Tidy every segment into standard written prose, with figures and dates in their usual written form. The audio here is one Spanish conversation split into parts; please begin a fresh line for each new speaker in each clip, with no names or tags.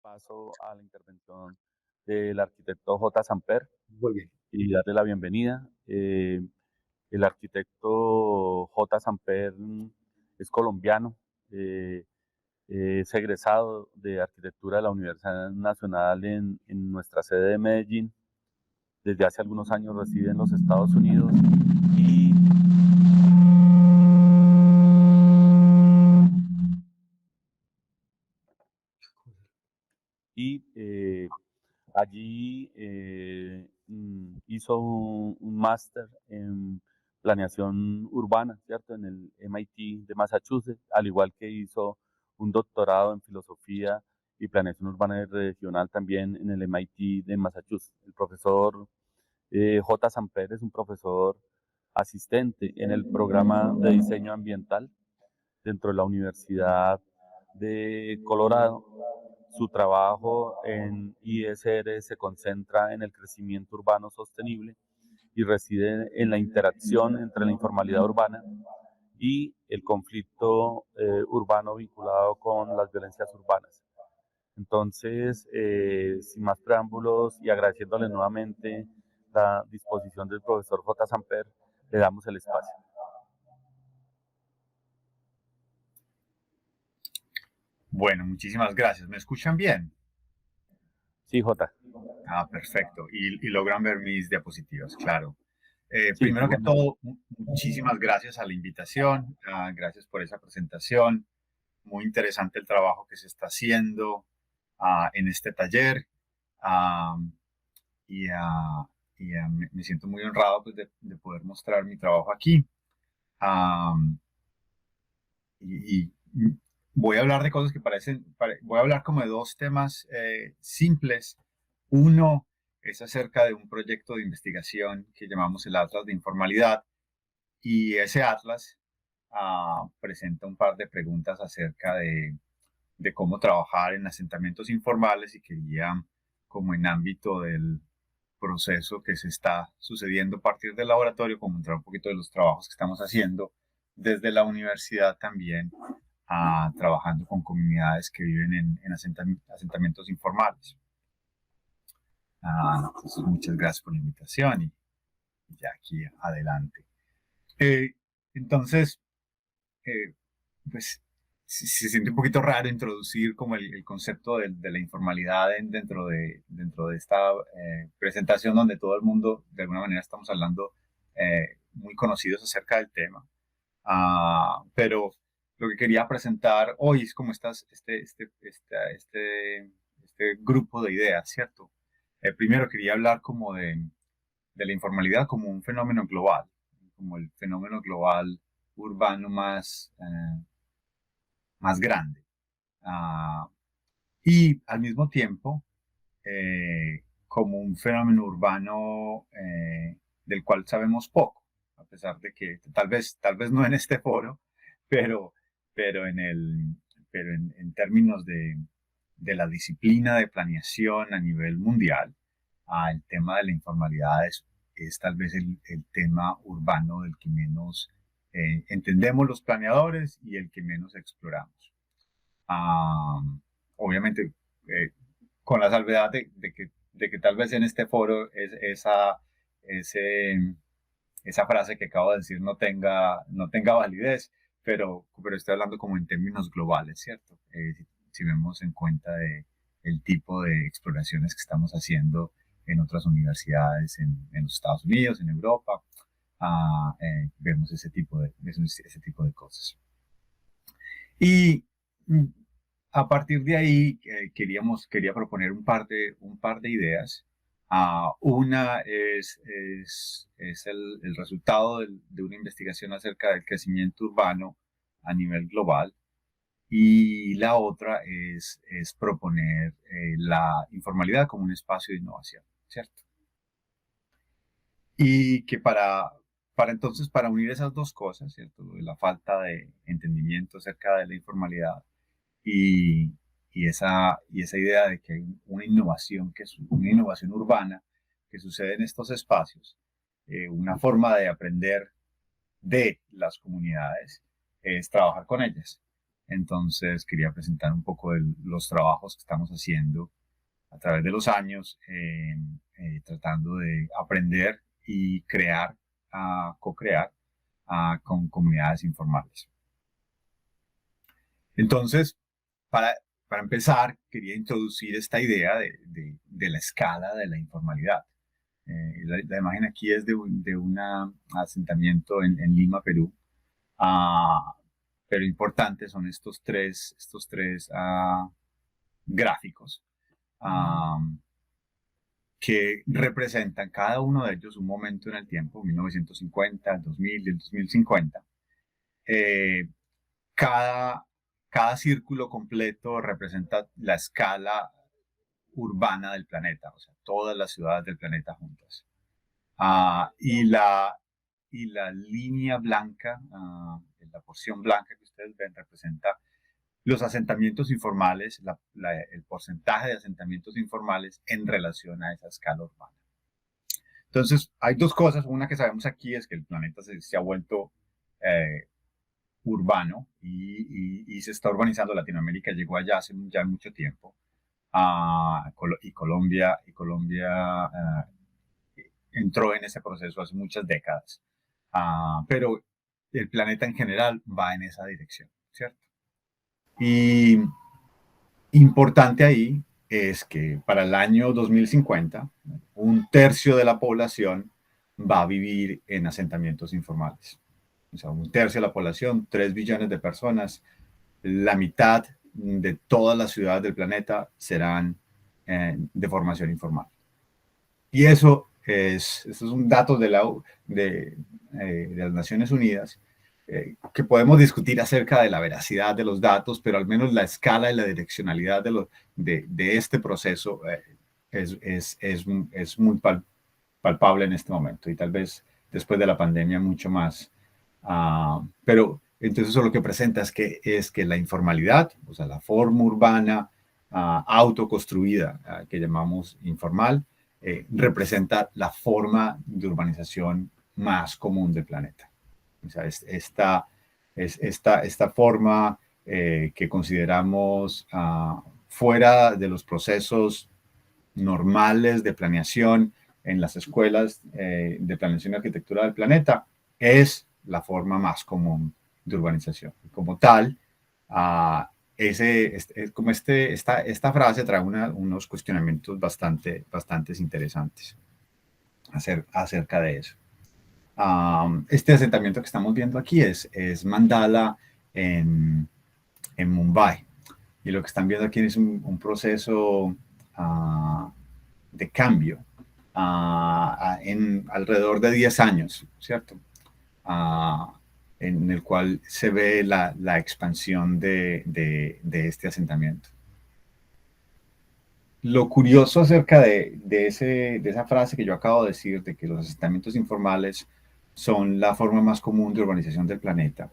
paso a la intervención del arquitecto J. Samper
Muy bien.
y darle la bienvenida. El arquitecto J. Samper es colombiano, eh, es egresado de arquitectura de la Universidad Nacional en nuestra sede de Medellín. Desde hace algunos años reside en los Estados Unidos y y allí hizo un máster en planeación urbana, ¿cierto? En el MIT de Massachusetts, al igual que hizo un doctorado en filosofía y planeación urbana y regional también en el MIT de Massachusetts. El profesor J. Samper es un profesor asistente en el programa de diseño ambiental dentro de la Universidad de Colorado. Su trabajo en ISR se concentra en el crecimiento urbano sostenible y reside en la interacción entre la informalidad urbana y el conflicto urbano vinculado con las violencias urbanas. Entonces, sin más preámbulos y agradeciéndole nuevamente la disposición del profesor J. Samper, le damos el espacio.
Bueno, muchísimas gracias. ¿Me escuchan bien?
Sí, J.
Perfecto. Y logran ver mis diapositivas, claro.
Sí,
Primero que
igualmente.
todo, muchísimas gracias a la invitación. Gracias por esa presentación. Muy interesante el trabajo que se está haciendo en este taller. Ah, y me siento muy honrado pues, de poder mostrar mi trabajo aquí. Ah, y voy a hablar de cosas que voy a hablar como de dos temas simples. Uno es acerca de un proyecto de investigación que llamamos el Atlas de Informalidad, y ese Atlas presenta un par de preguntas acerca de cómo trabajar en asentamientos informales, y quería, como en ámbito del proceso que se está sucediendo a partir del laboratorio, comentar un poquito de los trabajos que estamos haciendo desde la universidad también, trabajando con comunidades que viven en asentamientos informales. Entonces, muchas gracias por la invitación y ya aquí adelante. Eh, entonces, eh, pues se siente un poquito raro introducir como el concepto de la informalidad dentro de esta presentación, donde todo el mundo, de alguna manera, estamos hablando muy conocidos acerca del tema. Pero lo que quería presentar hoy es como este grupo de ideas, ¿cierto? Primero quería hablar como de la informalidad como un fenómeno global, como el fenómeno global urbano más grande. Ah, y al mismo tiempo, como un fenómeno urbano del cual sabemos poco, a pesar de que tal vez no en este foro, pero, pero, en, el, pero en términos de la disciplina de planeación a nivel mundial, el tema de la informalidad es tal vez el tema urbano del que menos entendemos los planeadores y el que menos exploramos. Ah, Obviamente, eh, con la salvedad de que tal vez en este foro ese, esa frase que acabo de decir no tenga validez, pero estoy hablando como en términos globales, ¿cierto? Si vemos en cuenta el tipo de exploraciones que estamos haciendo en otras universidades en los Estados Unidos, en Europa, vemos ese tipo de cosas. Y a partir de ahí quería proponer un par de ideas. Una es el resultado de una investigación acerca del crecimiento urbano a nivel global, y la otra es proponer la informalidad como un espacio de innovación, ¿cierto? Y que para unir esas dos cosas, ¿cierto? La falta de entendimiento acerca de la informalidad y, y esa idea de que hay una innovación, que es una innovación urbana que sucede en estos espacios, una forma de aprender de las comunidades es trabajar con ellas. Entonces quería presentar un poco de los trabajos que estamos haciendo a través de los años, tratando de aprender y crear, co-crear con comunidades informales. Entonces, para, para empezar, quería introducir esta idea de la escala de la informalidad. La imagen aquí es de un asentamiento en Lima, Perú. Pero importantes son estos tres gráficos que representan cada uno de ellos un momento en el tiempo, 1950, el 2000 y el 2050. Cada círculo completo representa la escala urbana del planeta, o sea, todas las ciudades del planeta juntas. Y la línea blanca, la porción blanca que ustedes ven, representa los asentamientos informales, el porcentaje de asentamientos informales en relación a esa escala urbana. Entonces, hay dos cosas. Una que sabemos aquí es que el planeta se ha vuelto urbano y se está urbanizando. Latinoamérica llegó allá hace ya mucho tiempo. Y Colombia entró en ese proceso hace muchas décadas. Pero el planeta en general va en esa dirección, ¿cierto? Y importante ahí es que para el año 2050, un tercio de la población va a vivir en asentamientos informales. O sea, un tercio de la población, 3 billones de personas, la mitad de todas las ciudades del planeta serán de formación informal. Y eso es un dato de las Naciones Unidas, que podemos discutir acerca de la veracidad de los datos, pero al menos la escala y la direccionalidad de este proceso es muy palpable en este momento y tal vez después de la pandemia mucho más. Pero entonces eso lo que presenta es que la informalidad, o sea, la forma urbana autoconstruida que llamamos informal, representa la forma de urbanización más común del planeta. O sea, esta forma que consideramos fuera de los procesos normales de planeación en las escuelas de planeación y arquitectura del planeta, es la forma más común de urbanización. Como tal, esta frase trae unos cuestionamientos bastante interesantes acerca de eso. Este asentamiento que estamos viendo aquí es Mandala en Mumbai. Y lo que están viendo aquí es un proceso de cambio en alrededor de 10 años, ¿cierto? En el cual se ve la expansión de este asentamiento. Lo curioso acerca de esa frase que yo acabo de decir, de que los asentamientos informales son la forma más común de urbanización del planeta,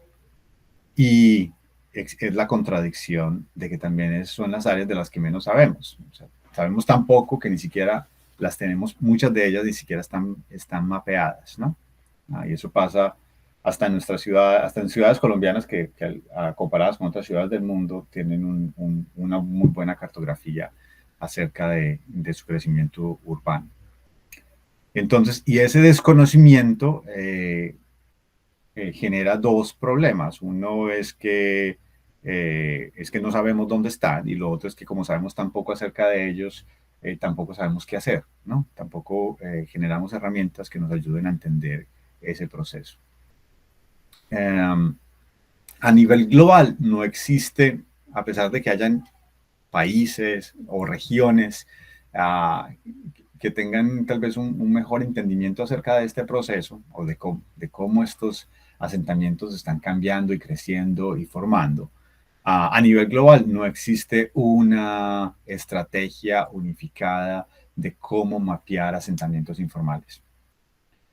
y es la contradicción de que también son las áreas de las que menos sabemos. O sea, sabemos tan poco que ni siquiera las tenemos, muchas de ellas ni siquiera están mapeadas, ¿no? Y eso pasa hasta en nuestra ciudad, hasta en ciudades colombianas que comparadas con otras ciudades del mundo, tienen una muy buena cartografía acerca de su crecimiento urbano. Entonces, y ese desconocimiento genera dos problemas. Uno es que no sabemos dónde están, y lo otro es que como sabemos tan poco acerca de ellos, tampoco sabemos qué hacer, ¿no? Tampoco generamos herramientas que nos ayuden a entender ese proceso. A nivel global no existe, a pesar de que hayan países o regiones que tengan tal vez un mejor entendimiento acerca de este proceso o de cómo estos asentamientos están cambiando y creciendo y formando. A nivel global no existe una estrategia unificada de cómo mapear asentamientos informales.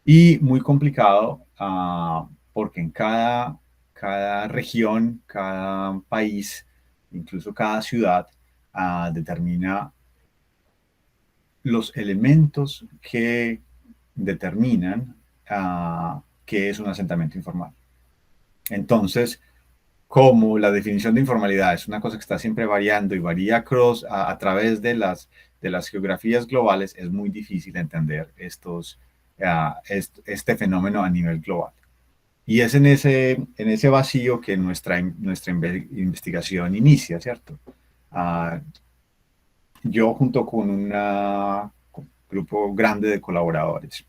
Y muy complicado porque en cada región, cada país, incluso cada ciudad, determina los elementos que determinan qué es un asentamiento informal. Entonces, como la definición de informalidad es una cosa que está siempre variando y varía a través de las geografías globales, es muy difícil entender este fenómeno a nivel global. Y es en ese vacío que nuestra investigación inicia, ¿cierto? Ah, yo junto con un grupo grande de colaboradores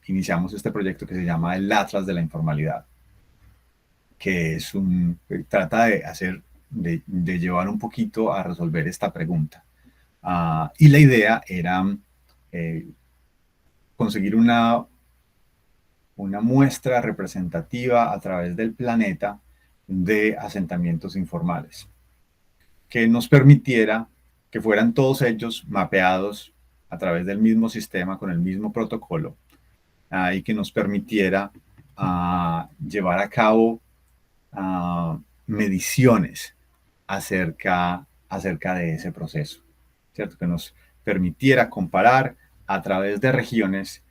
iniciamos este proyecto que se llama el Atlas de la Informalidad, que trata de llevar un poquito a resolver esta pregunta. Y la idea era conseguir una muestra representativa a través del planeta de asentamientos informales, que nos permitiera que fueran todos ellos mapeados a través del mismo sistema, con el mismo protocolo, y que nos permitiera llevar a cabo mediciones acerca de ese proceso, ¿cierto? Que nos permitiera comparar a través de regiones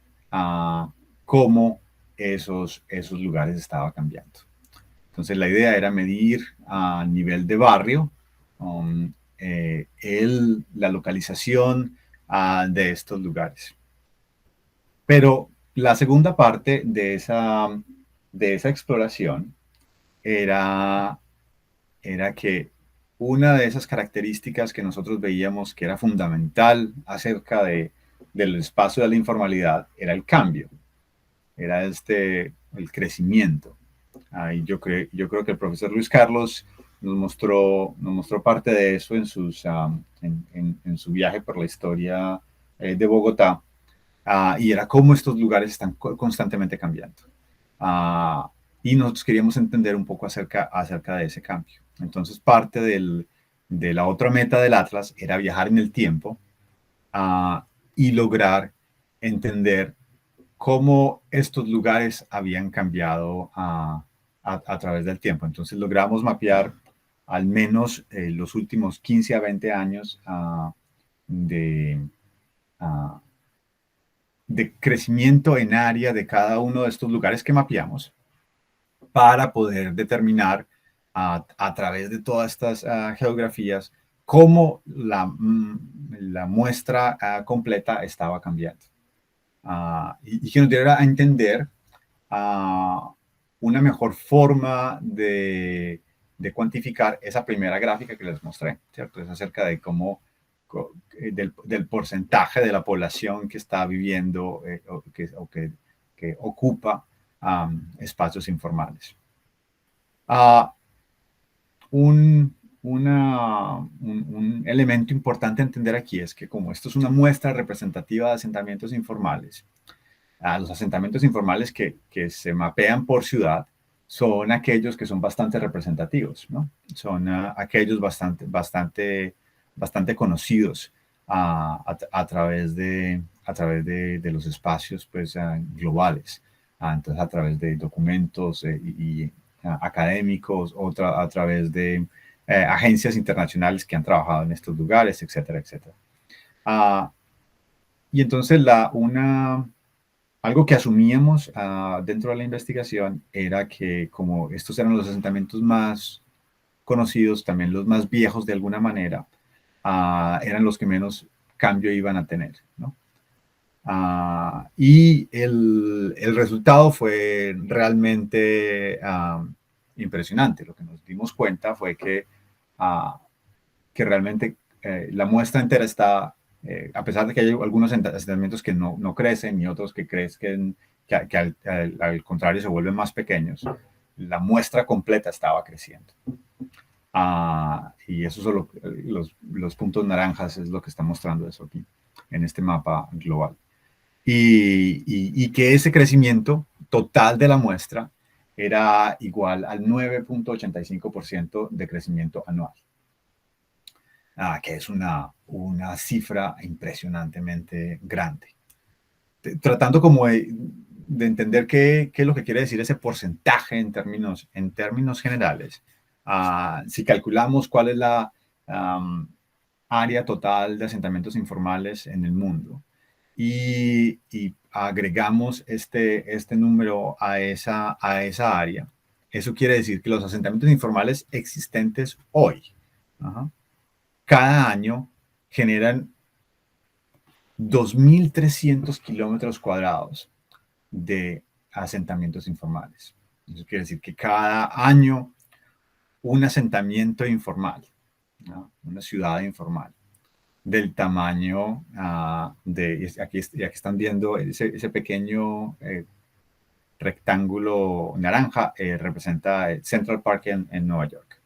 cómo esos lugares estaban cambiando. Entonces la idea era medir a nivel de barrio la localización de estos lugares. Pero la segunda parte de esa exploración era que una de esas características que nosotros veíamos que era fundamental acerca del espacio de la informalidad era el cambio, era el crecimiento. Y yo creo que el profesor Luis Carlos nos mostró parte de eso en su viaje por la historia de Bogotá, y era cómo estos lugares están constantemente cambiando. Y nosotros queríamos entender un poco acerca de ese cambio. Entonces, parte de la otra meta del Atlas era viajar en el tiempo y lograr entender cómo estos lugares habían cambiado a través del tiempo. Entonces, logramos mapear al menos los últimos 15 a 20 años de crecimiento en área de cada uno de estos lugares que mapeamos, para poder determinar a través de todas estas geografías cómo la muestra completa estaba cambiando. Y que nos diera a entender una mejor forma de cuantificar esa primera gráfica que les mostré, ¿cierto? Es acerca de cómo del porcentaje de la población que está viviendo o que ocupa espacios informales. Un elemento importante a entender aquí es que como esto es una muestra representativa de asentamientos informales, los asentamientos informales que se mapean por ciudad son aquellos que son bastante representativos, ¿no? Son aquellos bastante conocidos a través de los espacios pues, globales. Entonces, a través de documentos y académicos, a través de agencias internacionales que han trabajado en estos lugares, etcétera, etcétera. Y entonces algo que asumíamos dentro de la investigación era que como estos eran los asentamientos más conocidos, también los más viejos de alguna manera, eran los que menos cambio iban a tener, ¿no? Y el resultado fue realmente impresionante. Lo que nos dimos cuenta fue que realmente la muestra entera está, a pesar de que hay algunos asentamientos que no crecen y otros que crecen, que al contrario se vuelven más pequeños, la muestra completa estaba creciendo. Y esos son los puntos naranjas, es lo que está mostrando eso aquí, en este mapa global. Y que ese crecimiento total de la muestra era igual al 9.85% de crecimiento anual, que es una cifra impresionantemente grande. Tratando como de entender qué es lo que quiere decir ese porcentaje en términos generales. Si calculamos cuál es la área total de asentamientos informales en el mundo y agregamos este número a esa área, eso quiere decir que los asentamientos informales existentes hoy, cada año generan 2.300 kilómetros cuadrados de asentamientos informales. Eso quiere decir que cada año un asentamiento informal, ¿no? Una ciudad informal, del tamaño aquí están viendo ese pequeño rectángulo naranja, representa Central Park en Nueva York.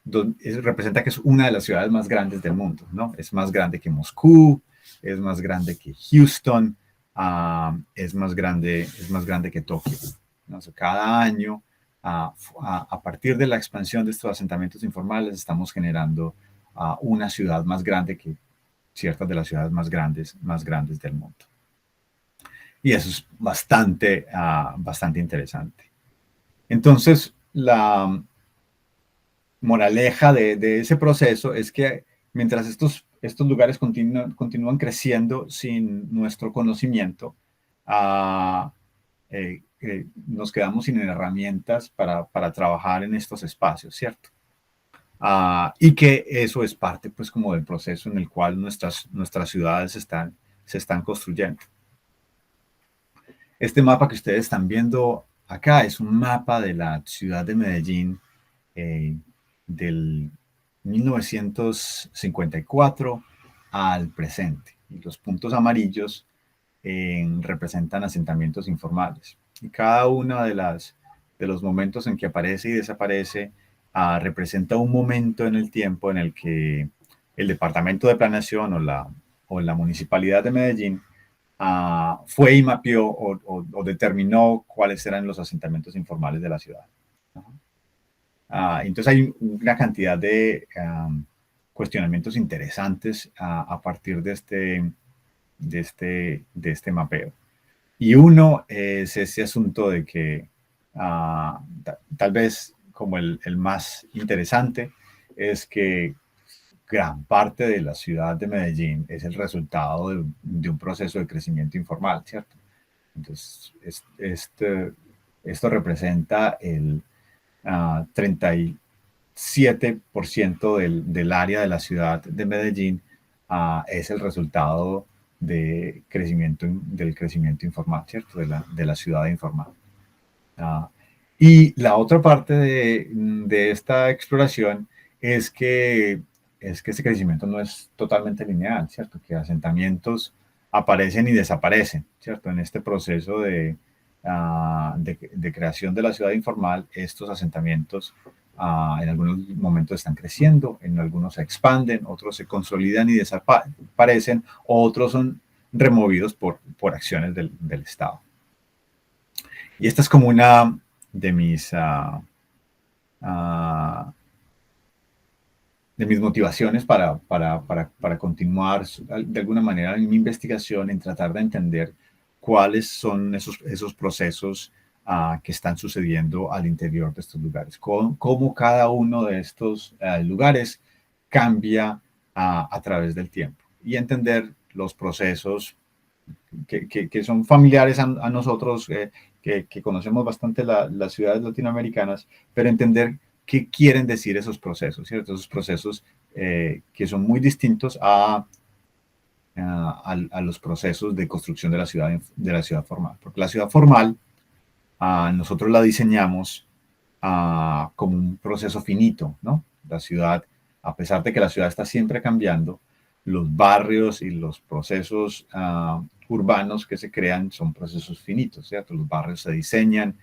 Representa que es una de las ciudades más grandes del mundo, ¿no? Es más grande que Moscú, es más grande que Houston, es más grande que Tokio, ¿no? O sea, cada año, a partir de la expansión de estos asentamientos informales, estamos generando una ciudad más grande que ciertas de las ciudades más grandes del mundo. Y eso es bastante interesante. Entonces, la moraleja de ese proceso es que mientras estos lugares continúan creciendo sin nuestro conocimiento, nos quedamos sin herramientas para trabajar en estos espacios, ¿cierto? Y que eso es parte, pues, como del proceso en el cual nuestras ciudades se están construyendo. Este mapa que ustedes están viendo acá es un mapa de la ciudad de Medellín del 1954 al presente. Y los puntos amarillos representan asentamientos informales. Y cada uno de los momentos en que aparece y desaparece representa un momento en el tiempo en el que el Departamento de Planeación o la Municipalidad de Medellín fue y mapeó o determinó cuáles eran los asentamientos informales de la ciudad. Entonces hay una cantidad de cuestionamientos interesantes a partir de este mapeo. Y uno es ese asunto de que tal vez como el más interesante es que gran parte de la ciudad de Medellín es el resultado de un proceso de crecimiento informal, ¿cierto? Entonces, esto representa el 37% del área de la ciudad de Medellín es el resultado del crecimiento informal, ¿cierto? De la ciudad informal. Y la otra parte de esta exploración es que ese crecimiento no es totalmente lineal, ¿cierto? Que asentamientos aparecen y desaparecen, ¿cierto? En este proceso de creación de la ciudad informal, estos asentamientos en algunos momentos están creciendo, en algunos se expanden, otros se consolidan y desaparecen, otros son removidos por acciones del Estado. Y esta es como una de mis motivaciones para continuar de alguna manera en mi investigación, en tratar de entender cuáles son esos procesos que están sucediendo al interior de estos lugares, cómo cada uno de estos lugares cambia a través del tiempo y entender los procesos que son familiares a nosotros, que conocemos bastante las ciudades latinoamericanas, pero entender qué quieren decir esos procesos, ¿cierto? Esos procesos que son muy distintos a los procesos de construcción de la ciudad formal. Porque la ciudad formal nosotros la diseñamos como un proceso finito, ¿no? La ciudad, a pesar de que la ciudad está siempre cambiando, los barrios y los procesos urbanos que se crean son procesos finitos, ¿cierto? Los barrios se diseñan,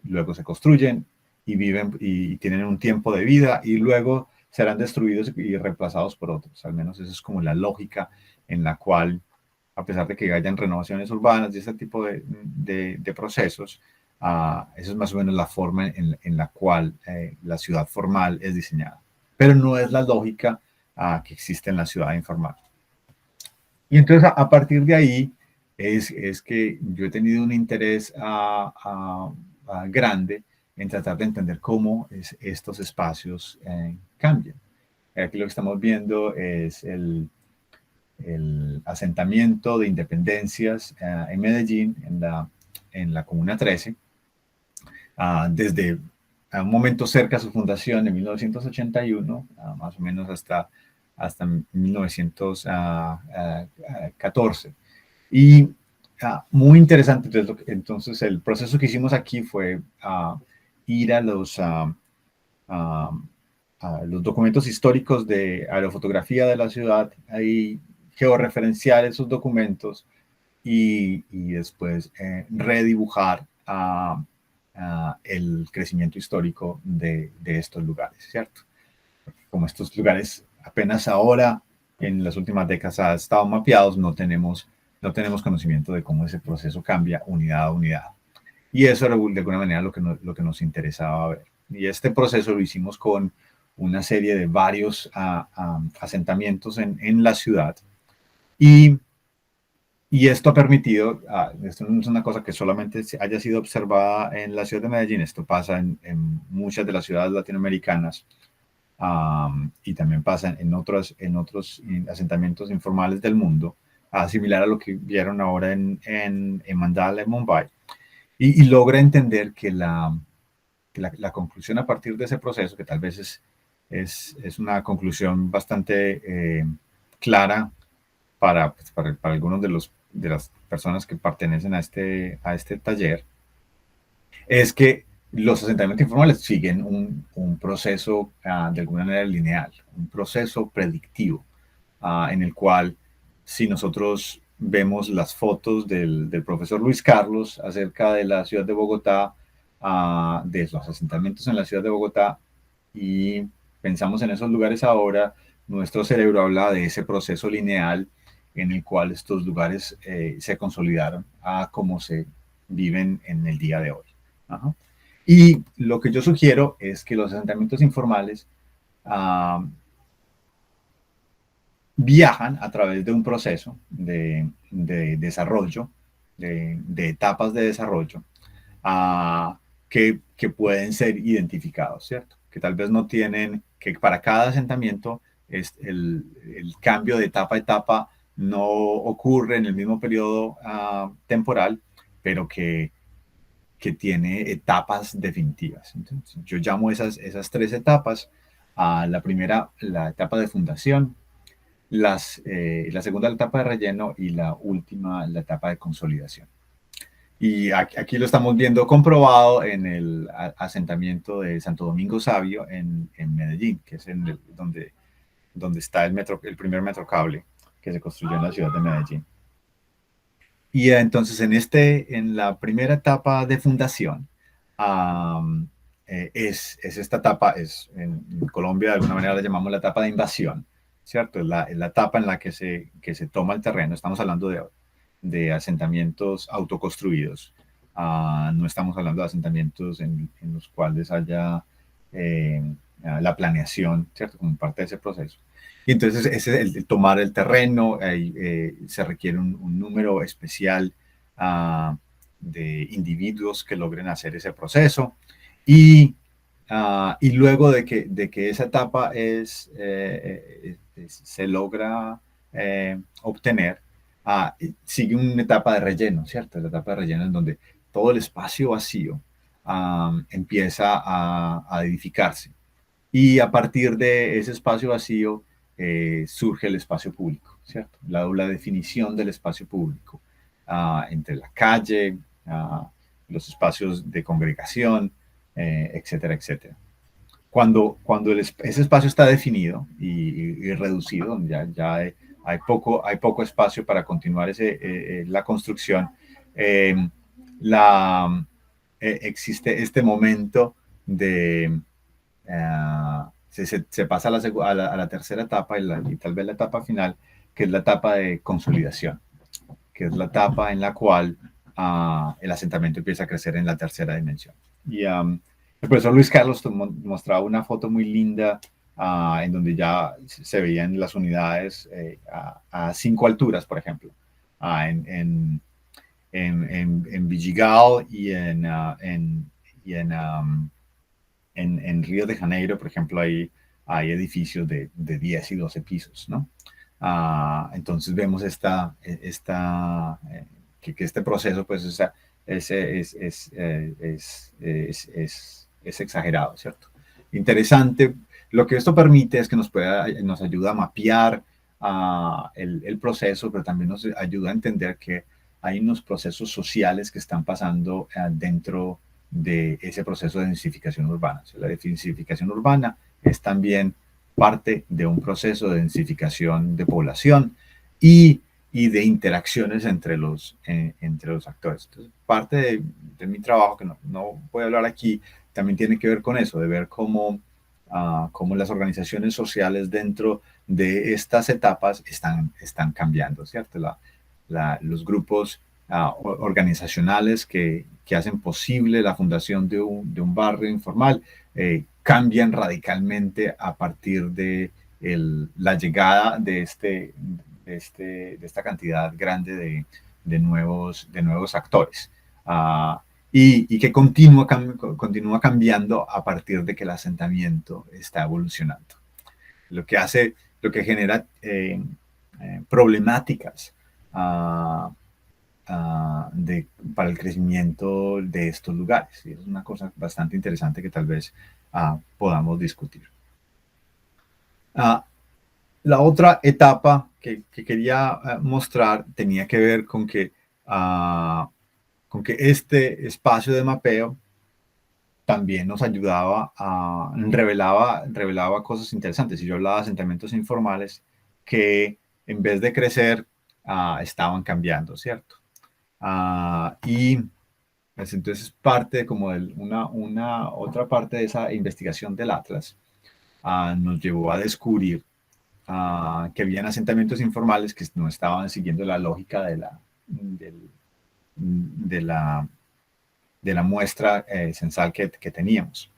luego se construyen y viven y tienen un tiempo de vida y luego serán destruidos y reemplazados por otros. Al menos esa es como la lógica en la cual, a pesar de que hayan renovaciones urbanas y ese tipo de procesos, esa es más o menos la forma en la cual la ciudad formal es diseñada. Pero no es la lógica que existe en la ciudad informal. Y entonces a partir de ahí es que yo he tenido un interés grande en tratar de entender cómo estos espacios cambian. Aquí lo que estamos viendo es el asentamiento de Independencias en Medellín, en la en la Comuna 13, desde un momento cerca a su fundación en 1981, más o menos hasta 1914. Y muy interesante. Entonces, el proceso que hicimos aquí fue ir a los documentos históricos de aerofotografía de la ciudad, ahí georreferenciar esos documentos y después redibujar el crecimiento histórico de estos lugares, ¿cierto? Como estos lugares apenas ahora, en las últimas décadas, han estado mapeados, no tenemos conocimiento de cómo ese proceso cambia unidad a unidad. Y eso era de alguna manera lo que nos interesaba ver. Y este proceso lo hicimos con una serie de varios asentamientos en la ciudad. Y esto ha permitido, esto no es una cosa que solamente haya sido observada en la ciudad de Medellín, esto pasa en muchas de las ciudades latinoamericanas, y también pasa en otros asentamientos informales del mundo, similar a lo que vieron ahora en Mandala, en Mumbai, y logra entender que la conclusión a partir de ese proceso, que tal vez es una conclusión bastante clara para algunos de las personas que pertenecen a este taller, es que los asentamientos informales siguen un proceso de alguna manera lineal, un proceso predictivo, en el cual si nosotros vemos las fotos del profesor Luis Carlos acerca de la ciudad de Bogotá, de los asentamientos en la ciudad de Bogotá, y pensamos en esos lugares ahora, nuestro cerebro habla de ese proceso lineal en el cual estos lugares se consolidaron a cómo se viven en el día de hoy. Ajá. Y lo que yo sugiero es que los asentamientos informales viajan a través de un proceso de desarrollo, de etapas de desarrollo, que pueden ser identificados, ¿cierto? Que tal vez no tienen, que para cada asentamiento el cambio de etapa a etapa no ocurre en el mismo periodo temporal, pero que tiene etapas definitivas. Entonces, yo llamo esas tres etapas a la primera, la etapa de fundación, la segunda, la etapa de relleno, y la última, la etapa de consolidación. Y aquí lo estamos viendo comprobado en el asentamiento de Santo Domingo Sabio en Medellín, que es donde está el primer metrocable que se construyó en la ciudad de Medellín. Y entonces en la primera etapa de fundación, es esta etapa, en Colombia de alguna manera la llamamos la etapa de invasión, ¿cierto? Es la etapa en la que se toma el terreno. Estamos hablando de asentamientos autoconstruidos. No estamos hablando de asentamientos en los cuales haya la planeación, ¿cierto? Como parte de ese proceso. Y entonces ese es el tomar el terreno, se requiere un número especial de individuos que logren hacer ese proceso. Y luego de que esa etapa se logra obtener, sigue una etapa de relleno, ¿cierto? La etapa de relleno en donde todo el espacio vacío empieza a edificarse. Y a partir de ese espacio vacío surge el espacio público, ¿cierto? La definición del espacio público entre la calle, los espacios de congregación, etcétera, etcétera. Cuando ese espacio está definido y reducido, donde ya hay poco espacio para continuar la construcción, existe este momento de se pasa a la tercera etapa y tal vez la etapa final, que es la etapa de consolidación, que es la etapa en la cual el asentamiento empieza a crecer en la tercera dimensión. Y el profesor Luis Carlos mostraba una foto muy linda en donde ya se veían las unidades a 5 alturas, por ejemplo, en Vidigal y en Río de Janeiro, por ejemplo, hay edificios de 10 y 12 pisos, ¿no? Entonces vemos que este proceso pues es exagerado, ¿cierto? Interesante. Lo que esto permite es que nos ayuda a mapear el proceso, pero también nos ayuda a entender que hay unos procesos sociales que están pasando dentro de ese proceso de densificación urbana. O sea, la densificación urbana es también parte de un proceso de densificación de población y de interacciones entre los actores. Entonces, parte de mi trabajo, que no voy a hablar aquí, también tiene que ver con eso, de ver cómo las organizaciones sociales dentro de estas etapas están cambiando, ¿cierto? Los grupos organizacionales que hacen posible la fundación de un barrio informal cambian radicalmente a partir de la llegada de esta cantidad grande de nuevos actores. Y que continúa cambiando a partir de que el asentamiento está evolucionando. Lo que genera problemáticas para el crecimiento de estos lugares. Y es una cosa bastante interesante que tal vez podamos discutir. La otra etapa que quería mostrar tenía que ver con que este espacio de mapeo también nos ayudaba revelaba cosas interesantes. Y yo hablaba de asentamientos informales que en vez de crecer estaban cambiando, ¿cierto? Y pues, entonces parte como una otra parte de esa investigación del Atlas nos llevó a descubrir que habían asentamientos informales que no estaban siguiendo la lógica de la muestra censal que teníamos.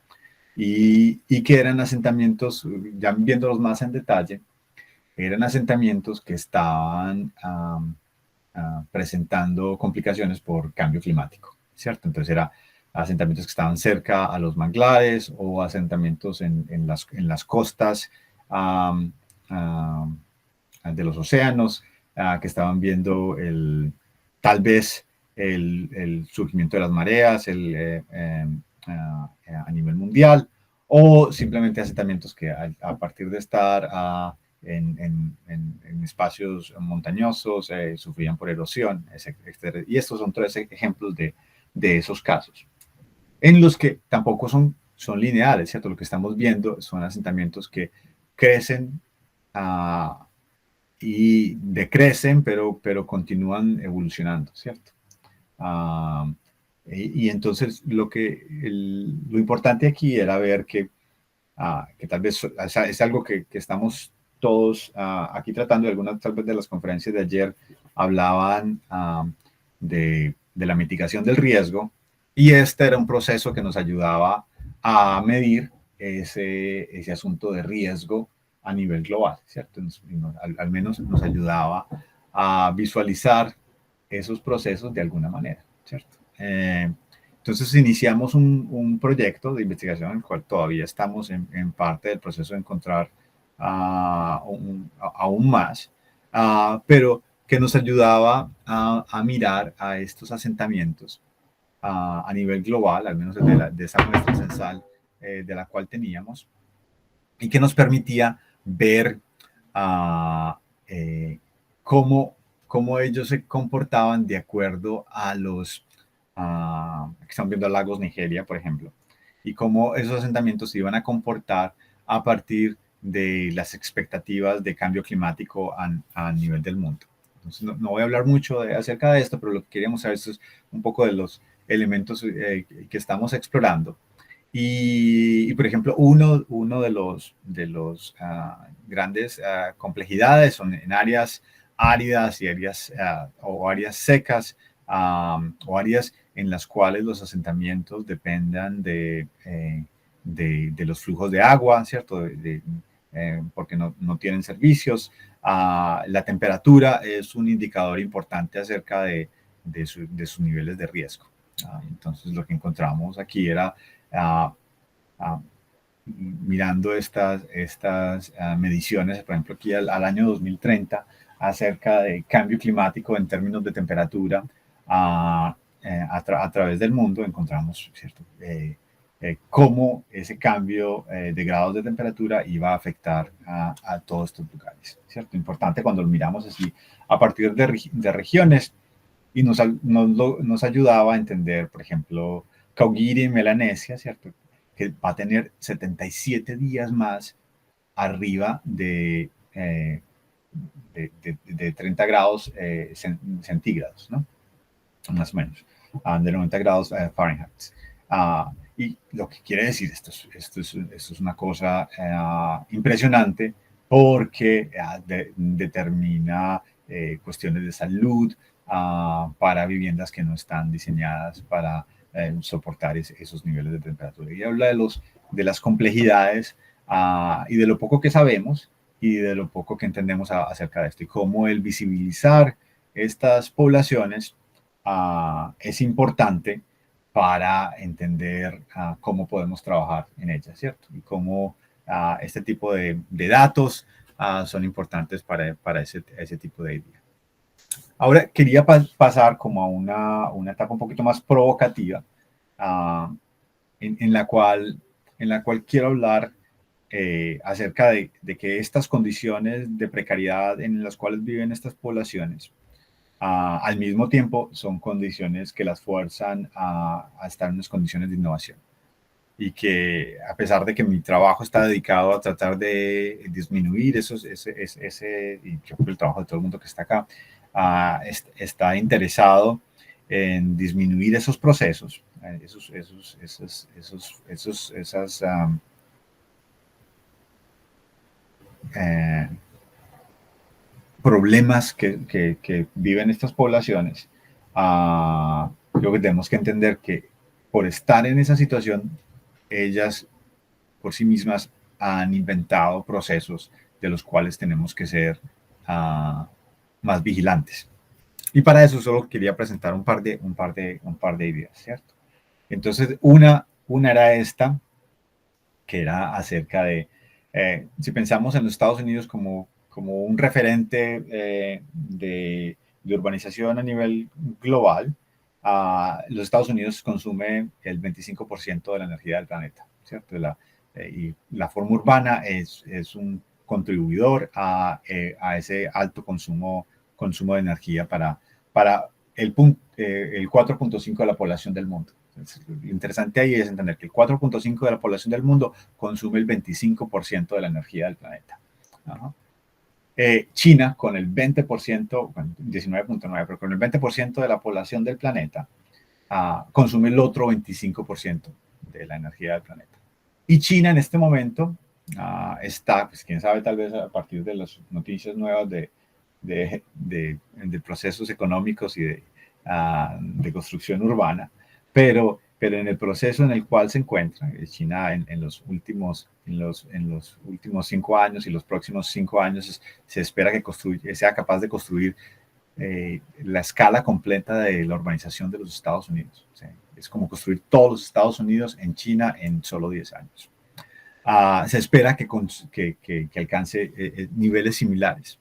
Y que eran asentamientos, ya viéndolos más en detalle, eran asentamientos que estaban presentando complicaciones por cambio climático, ¿cierto? Entonces eran asentamientos que estaban cerca a los manglares o asentamientos en las costas de los océanos, que estaban viendo tal vez el surgimiento de las mareas a nivel mundial, o simplemente asentamientos que a partir de estar en espacios montañosos sufrían por erosión, etc. Y estos son tres ejemplos de esos casos, en los que tampoco son lineales, ¿cierto? Lo que estamos viendo son asentamientos que crecen y decrecen, pero continúan evolucionando, ¿cierto? Y entonces lo importante aquí era ver que tal vez es algo que estamos todos aquí tratando. Algunas tal vez de las conferencias de ayer hablaban de la mitigación del riesgo, y este era un proceso que nos ayudaba a medir ese asunto de riesgo a nivel global, ¿cierto? Al menos nos ayudaba a visualizar esos procesos de alguna manera, ¿cierto? Entonces iniciamos un proyecto de investigación en el cual todavía estamos en parte del proceso de encontrar aún más, pero que nos ayudaba a mirar a estos asentamientos a nivel global, al menos de esa muestra censal de la cual teníamos, y que nos permitía ver cómo ellos se comportaban de acuerdo a que están viendo lagos Nigeria, por ejemplo, y cómo esos asentamientos se iban a comportar a partir de las expectativas de cambio climático a nivel del mundo. Entonces, no voy a hablar mucho acerca de esto, pero lo que queríamos saber es un poco de los elementos que estamos explorando. Y, por ejemplo, uno de los grandes complejidades son en áreas áridas y áreas secas, o áreas en las cuales los asentamientos dependan de los flujos de agua, ¿cierto? Porque no tienen servicios. La temperatura es un indicador importante acerca de sus niveles de riesgo. Entonces, lo que encontramos aquí era mirando estas mediciones, por ejemplo, aquí al año 2030, acerca de cambio climático en términos de temperatura, a través del mundo encontramos, ¿cierto? Cómo ese cambio de grados de temperatura iba a afectar a todos estos lugares, ¿cierto? Importante cuando lo miramos así a partir de regiones y nos ayudaba a entender, por ejemplo, Caugiri en Melanesia, ¿cierto? Que va a tener 77 días más arriba de 30 grados centígrados, ¿no? Más o menos, de 90 grados Fahrenheit. Y lo que quiere decir, esto es una cosa impresionante porque determina cuestiones de salud para viviendas que no están diseñadas para soportar esos niveles de temperatura. Y habla de las complejidades y de lo poco que sabemos y de lo poco que entendemos acerca de esto y cómo el visibilizar estas poblaciones es importante para entender cómo podemos trabajar en ellas, ¿cierto? Y cómo este tipo de datos son importantes para ese tipo de idea. Ahora quería pasar como a una etapa un poquito más provocativa en la cual quiero hablar acerca de que estas condiciones de precariedad en las cuales viven estas poblaciones al mismo tiempo son condiciones que las fuerzan a estar en unas condiciones de innovación y que a pesar de que mi trabajo está dedicado a tratar de disminuir y yo creo que el trabajo de todo el mundo que está acá está interesado en disminuir esos procesos, problemas que viven estas poblaciones, creo que tenemos que entender que por estar en esa situación, ellas por sí mismas han inventado procesos de los cuales tenemos que ser más vigilantes. Y para eso solo quería presentar un par de ideas, ¿cierto? Entonces, una era esta, que era acerca de, si pensamos en los Estados Unidos como un referente de urbanización a nivel global, los Estados Unidos consume el 25% de la energía del planeta, ¿cierto? Y la forma urbana es un contribuidor a ese alto consumo de energía para el 4.5 de la población del mundo. Lo interesante ahí es entender que el 4.5 de la población del mundo consume el 25% de la energía del planeta. China, con el 20%, bueno, 19.9%, pero con el 20% de la población del planeta, consume el otro 25% de la energía del planeta. Y China en este momento está, pues quién sabe, tal vez a partir de las noticias nuevas de procesos económicos y de construcción urbana, pero en el proceso en el cual se encuentra China en los últimos 5 años y los próximos 5 años se espera que sea capaz de construir la escala completa de la urbanización de los Estados Unidos. ¿Sí? Es como construir todos los Estados Unidos en China en solo 10 años. Se espera que alcance niveles similares.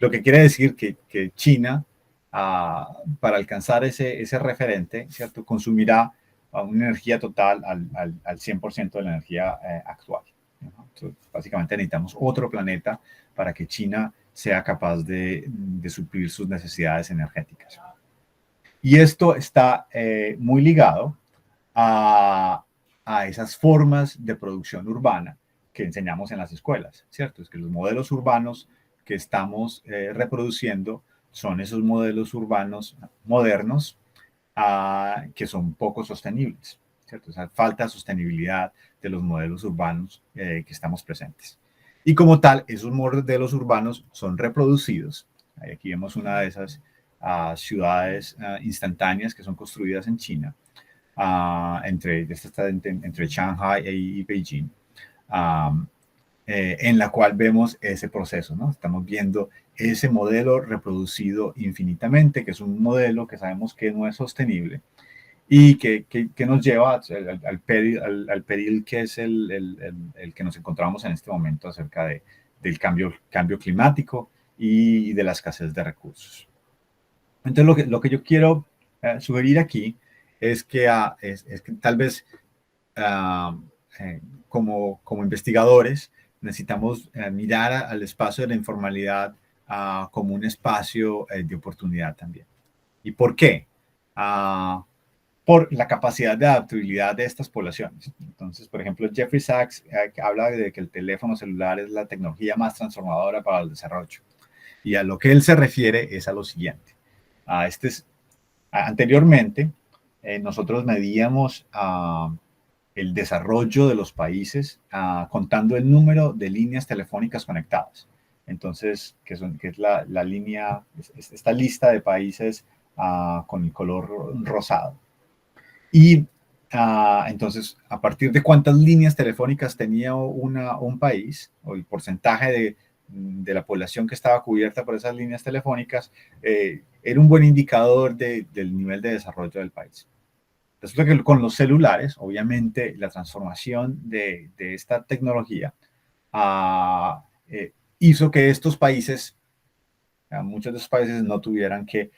Lo que quiere decir que China, para alcanzar ese referente, ¿cierto? Consumirá una energía total al 100% de la energía actual. ¿No? Entonces, básicamente necesitamos otro planeta para que China sea capaz de suplir sus necesidades energéticas. Y esto está muy ligado a esas formas de producción urbana que enseñamos en las escuelas, ¿cierto? Es que los modelos urbanos que estamos reproduciendo son esos modelos urbanos modernos que son poco sostenibles, ¿cierto? O sea, falta sostenibilidad de los modelos urbanos que estamos presentes. Y como tal, esos modelos urbanos son reproducidos. Aquí vemos una de esas ciudades instantáneas que son construidas en China, entre Shanghai y Beijing, en la cual vemos ese proceso, ¿no? Estamos viendo ese modelo reproducido infinitamente, que es un modelo que sabemos que no es sostenible y que nos lleva al peril que es el que nos encontramos en este momento acerca del cambio climático y de la escasez de recursos. Entonces, lo que yo quiero sugerir aquí es que, es que tal vez ah, como investigadores necesitamos mirar al espacio de la informalidad como un espacio de oportunidad también. ¿Y por qué? Por la capacidad de adaptabilidad de estas poblaciones. Entonces, por ejemplo, Jeffrey Sachs habla de que el teléfono celular es la tecnología más transformadora para el desarrollo. Y a lo que él se refiere es a lo siguiente. Anteriormente, nosotros medíamos el desarrollo de los países contando el número de líneas telefónicas conectadas. Entonces, que es la línea, esta lista de países con el color rosado. Y entonces, a partir de cuántas líneas telefónicas tenía un país, o el porcentaje de la población que estaba cubierta por esas líneas telefónicas, era un buen indicador del nivel de desarrollo del país. Resulta que con los celulares, obviamente, la transformación de esta tecnología hizo que estos países, muchos de esos países no tuvieran que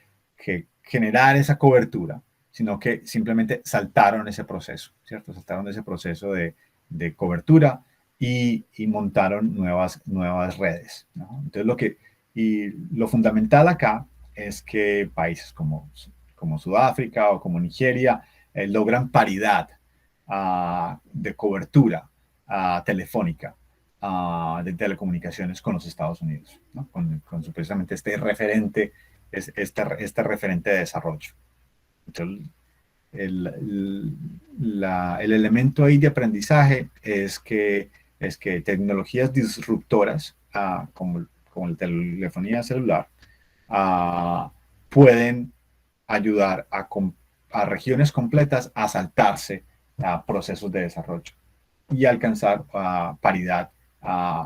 generar esa cobertura, sino que simplemente saltaron ese proceso, ¿cierto? Saltaron ese proceso de cobertura y montaron nuevas redes, ¿no? Entonces, lo fundamental acá es que países como Sudáfrica o como Nigeria logran paridad de cobertura telefónica de telecomunicaciones con los Estados Unidos, ¿no? con precisamente este referente, este referente de desarrollo. Entonces, el elemento ahí de aprendizaje es que tecnologías disruptoras, como la telefonía celular, pueden ayudar a regiones completas a saltarse a procesos de desarrollo y alcanzar paridad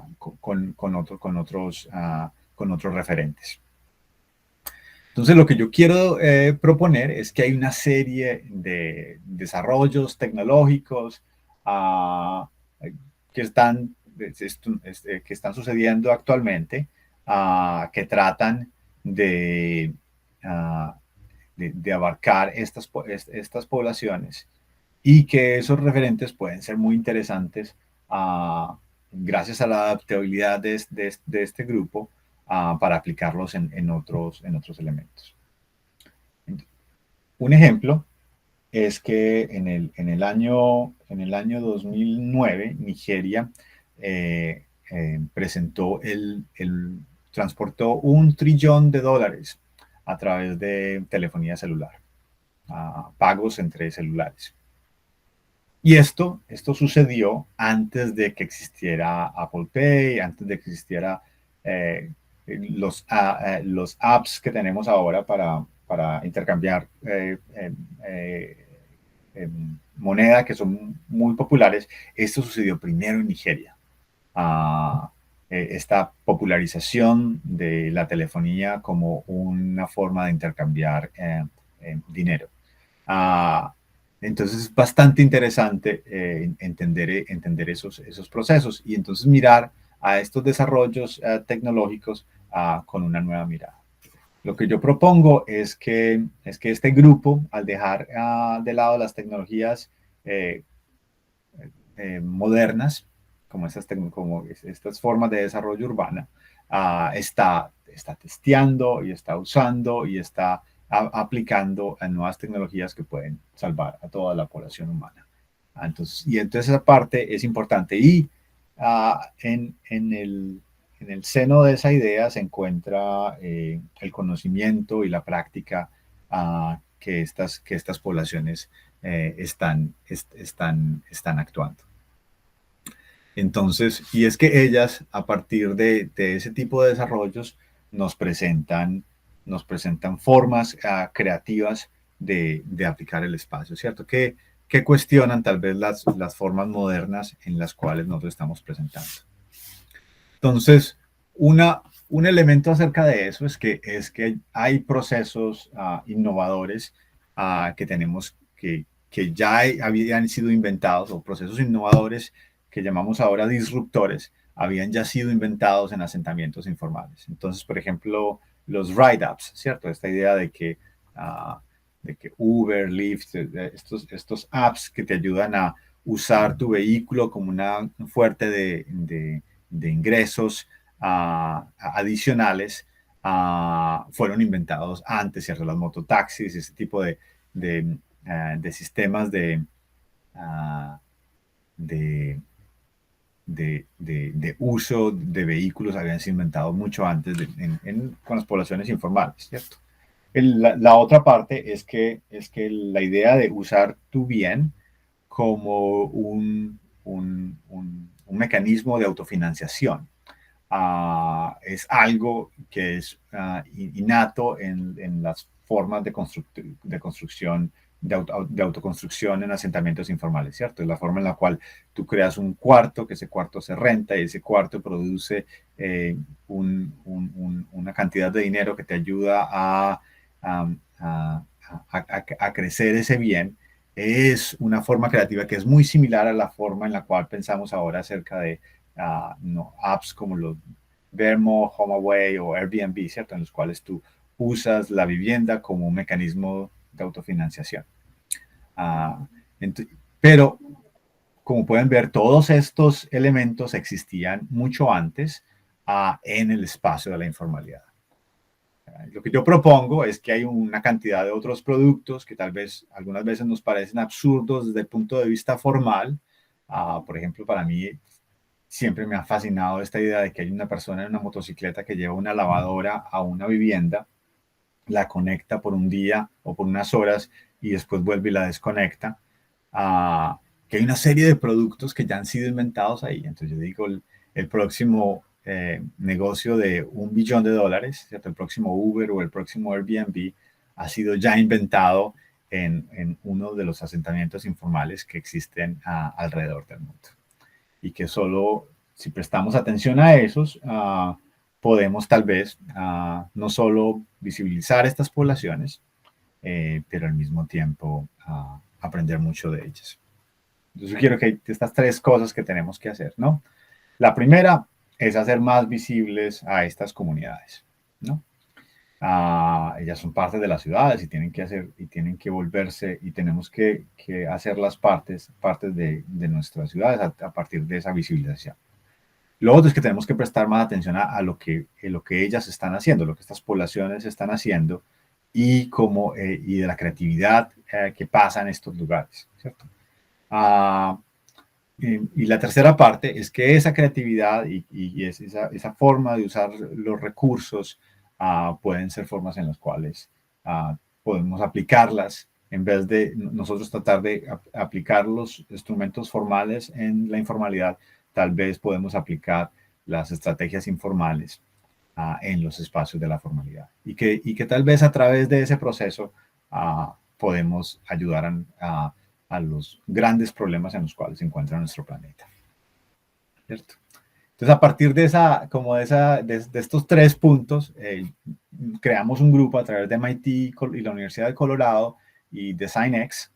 con otros referentes. Entonces, lo que yo quiero proponer es que hay una serie de desarrollos tecnológicos que están sucediendo actualmente, que tratan de abarcar estas poblaciones, y que esos referentes pueden ser muy interesantes gracias a la adaptabilidad de este grupo para aplicarlos en otros elementos. Un ejemplo es que en el año 2009, Nigeria transportó $1 trillón a través de telefonía celular, pagos entre celulares. Y esto sucedió antes de que existiera Apple Pay, antes de que existiera los apps que tenemos ahora para intercambiar moneda, que son muy populares. Esto sucedió primero en Nigeria. Esta popularización de la telefonía como una forma de intercambiar dinero. Entonces es bastante interesante entender esos procesos y entonces mirar a estos desarrollos tecnológicos con una nueva mirada. Lo que yo propongo es que este grupo, al dejar de lado las tecnologías modernas, como estas formas de desarrollo urbana, está testeando y está usando y está aplicando a nuevas tecnologías que pueden salvar a toda la población humana. Entonces esa parte es importante. Y en el seno de esa idea se encuentra el conocimiento y la práctica que estas poblaciones están actuando. Entonces, y es que ellas, a partir de ese tipo de desarrollos, nos presentan formas creativas de aplicar el espacio, ¿cierto? Que cuestionan tal vez las formas modernas en las cuales nos lo estamos presentando. Entonces, un elemento acerca de eso es que hay procesos innovadores que tenemos que ya habían sido inventados, o procesos innovadores que llamamos ahora disruptores, habían ya sido inventados en asentamientos informales. Entonces, por ejemplo, los ride apps, ¿cierto? Esta idea de que de que Uber, Lyft, estos apps que te ayudan a usar tu vehículo como una fuente de ingresos adicionales, fueron inventados antes, ¿cierto? Las mototaxis, ese tipo de sistemas ah, de, de uso de vehículos habían sido inventados mucho antes con las poblaciones informales, ¿cierto? La otra parte es que la idea de usar tu bien como un mecanismo de autofinanciación es algo que es innato en las formas de construcción, de autoconstrucción en asentamientos informales, ¿cierto? Es la forma en la cual tú creas un cuarto, que ese cuarto se renta y ese cuarto produce una cantidad de dinero que te ayuda a crecer ese bien. Es una forma creativa que es muy similar a la forma en la cual pensamos ahora acerca de no, apps como los Vermo, HomeAway o Airbnb, ¿cierto? En los cuales tú usas la vivienda como un mecanismo de autofinanciación. Uh, pero, como pueden ver, todos estos elementos existían mucho antes en el espacio de la informalidad. Lo que yo propongo es que hay una cantidad de otros productos que tal vez algunas veces nos parecen absurdos desde el punto de vista formal. Por ejemplo, para mí siempre me ha fascinado esta idea de que hay una persona en una motocicleta que lleva una lavadora a una vivienda, la conecta por un día o por unas horas y después vuelve y la desconecta. Que hay una serie de productos que ya han sido inventados ahí. Entonces yo digo, el próximo negocio de $1 billón, ¿cierto? El próximo Uber o el próximo Airbnb ha sido ya inventado en uno de los asentamientos informales que existen alrededor del mundo. Y que solo si prestamos atención a esos, podemos tal vez no solo visibilizar estas poblaciones, pero al mismo tiempo aprender mucho de ellas. Yo quiero que estas tres cosas que tenemos que hacer, ¿no? La primera es hacer más visibles a estas comunidades, ¿no? Ellas son parte de las ciudades y tienen que hacer y tienen que volverse y tenemos que hacerlas partes de nuestras ciudades a partir de esa visibilización. Lo otro es que tenemos que prestar más atención a lo que ellas están haciendo, lo que estas poblaciones están haciendo y y de la creatividad que pasa en estos lugares, ¿cierto? Y la tercera parte es que esa creatividad y esa forma de usar los recursos pueden ser formas en las cuales podemos aplicarlas en vez de nosotros tratar de aplicar los instrumentos formales en la informalidad. Tal vez podemos aplicar las estrategias informales en los espacios de la formalidad y que tal vez a través de ese proceso podemos ayudar a los grandes problemas en los cuales se encuentra nuestro planeta. ¿Cierto? Entonces, a partir de estos tres puntos, creamos un grupo a través de MIT y la Universidad de Colorado y DesignX,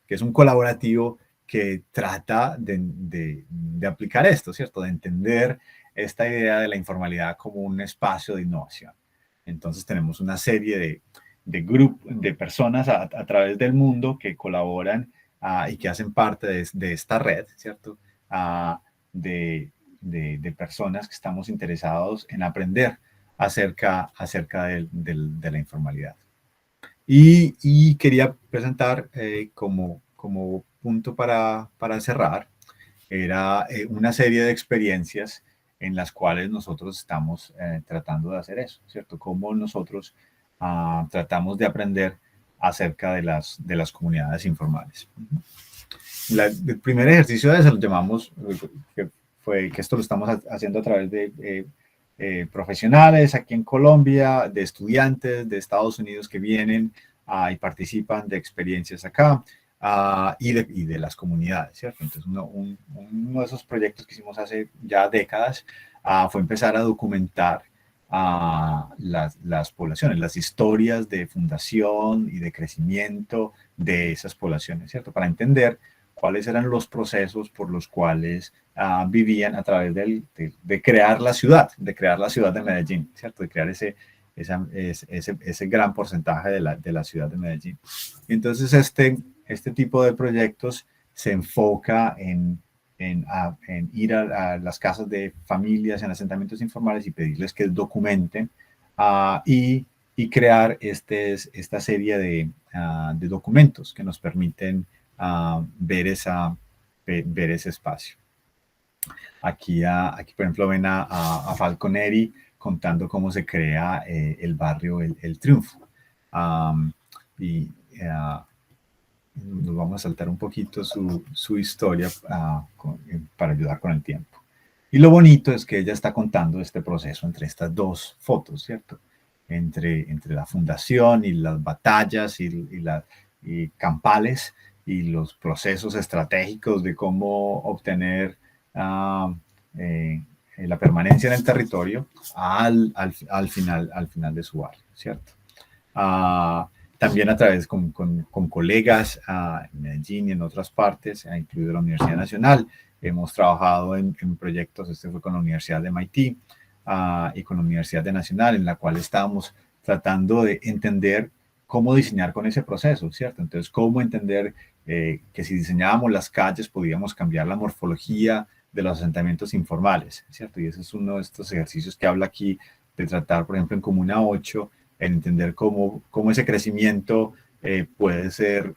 que es un colaborativo que trata de aplicar esto, ¿cierto? De entender esta idea de la informalidad como un espacio de innovación. Entonces, tenemos una serie de personas a través del mundo que colaboran y que hacen parte de esta red, ¿cierto? De personas que estamos interesados en aprender acerca de la informalidad. Y quería presentar como punto para cerrar, era una serie de experiencias en las cuales nosotros estamos tratando de hacer eso, ¿cierto? Cómo nosotros tratamos de aprender acerca de las comunidades informales. El primer ejercicio de eso lo llamamos, que esto lo estamos haciendo a través de profesionales aquí en Colombia, de estudiantes de Estados Unidos que vienen y participan de experiencias acá y de las comunidades, ¿cierto? Entonces, uno de esos proyectos que hicimos hace ya décadas fue empezar a documentar las poblaciones, las historias de fundación y de crecimiento de esas poblaciones, ¿cierto? Para entender cuáles eran los procesos por los cuales vivían a través de crear la ciudad de Medellín, ¿cierto? De crear ese gran porcentaje de la ciudad de Medellín. Entonces, este tipo de proyectos se enfoca en ir a las casas de familias en asentamientos informales y pedirles que documenten y crear esta serie de documentos que nos permiten ver ese espacio. Aquí, por ejemplo, ven a Falconeri contando cómo se crea el barrio El Triunfo. Nos vamos a saltar un poquito su historia para ayudar con el tiempo. Y lo bonito es que ella está contando este proceso entre estas dos fotos, ¿cierto? Entre la fundación y las batallas y campales y los procesos estratégicos de cómo obtener la permanencia en el territorio al final de su barrio, ¿cierto? También a través con colegas en Medellín y en otras partes, incluido la Universidad Nacional. Hemos trabajado en proyectos, este fue con la Universidad de MIT y con la Universidad Nacional, en la cual estábamos tratando de entender cómo diseñar con ese proceso, ¿cierto? Entonces, cómo entender que si diseñábamos las calles podíamos cambiar la morfología de los asentamientos informales, ¿cierto? Y ese es uno de estos ejercicios que habla aquí de tratar, por ejemplo, en Comuna 8, en entender cómo ese crecimiento puede ser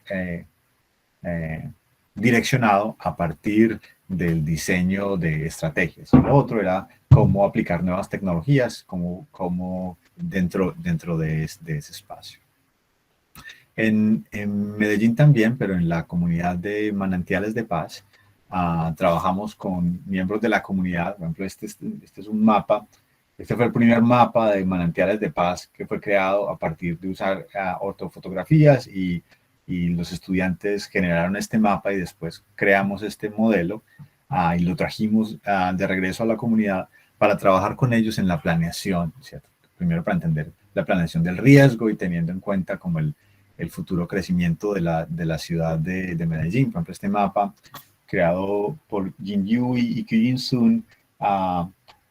direccionado a partir del diseño de estrategias. Lo otro era cómo aplicar nuevas tecnologías como dentro de ese espacio. En Medellín también, pero en la comunidad de Manantiales de Paz, trabajamos con miembros de la comunidad. Por ejemplo, este es un mapa. Este fue el primer mapa de Manantiales de Paz que fue creado a partir de usar ortofotografías y los estudiantes generaron este mapa y después creamos este modelo y lo trajimos de regreso a la comunidad para trabajar con ellos en la planeación, ¿cierto? Primero para entender la planeación del riesgo y teniendo en cuenta como el futuro crecimiento de la ciudad de Medellín. Por ejemplo, este mapa creado por Jin Yu y Kyujin Sun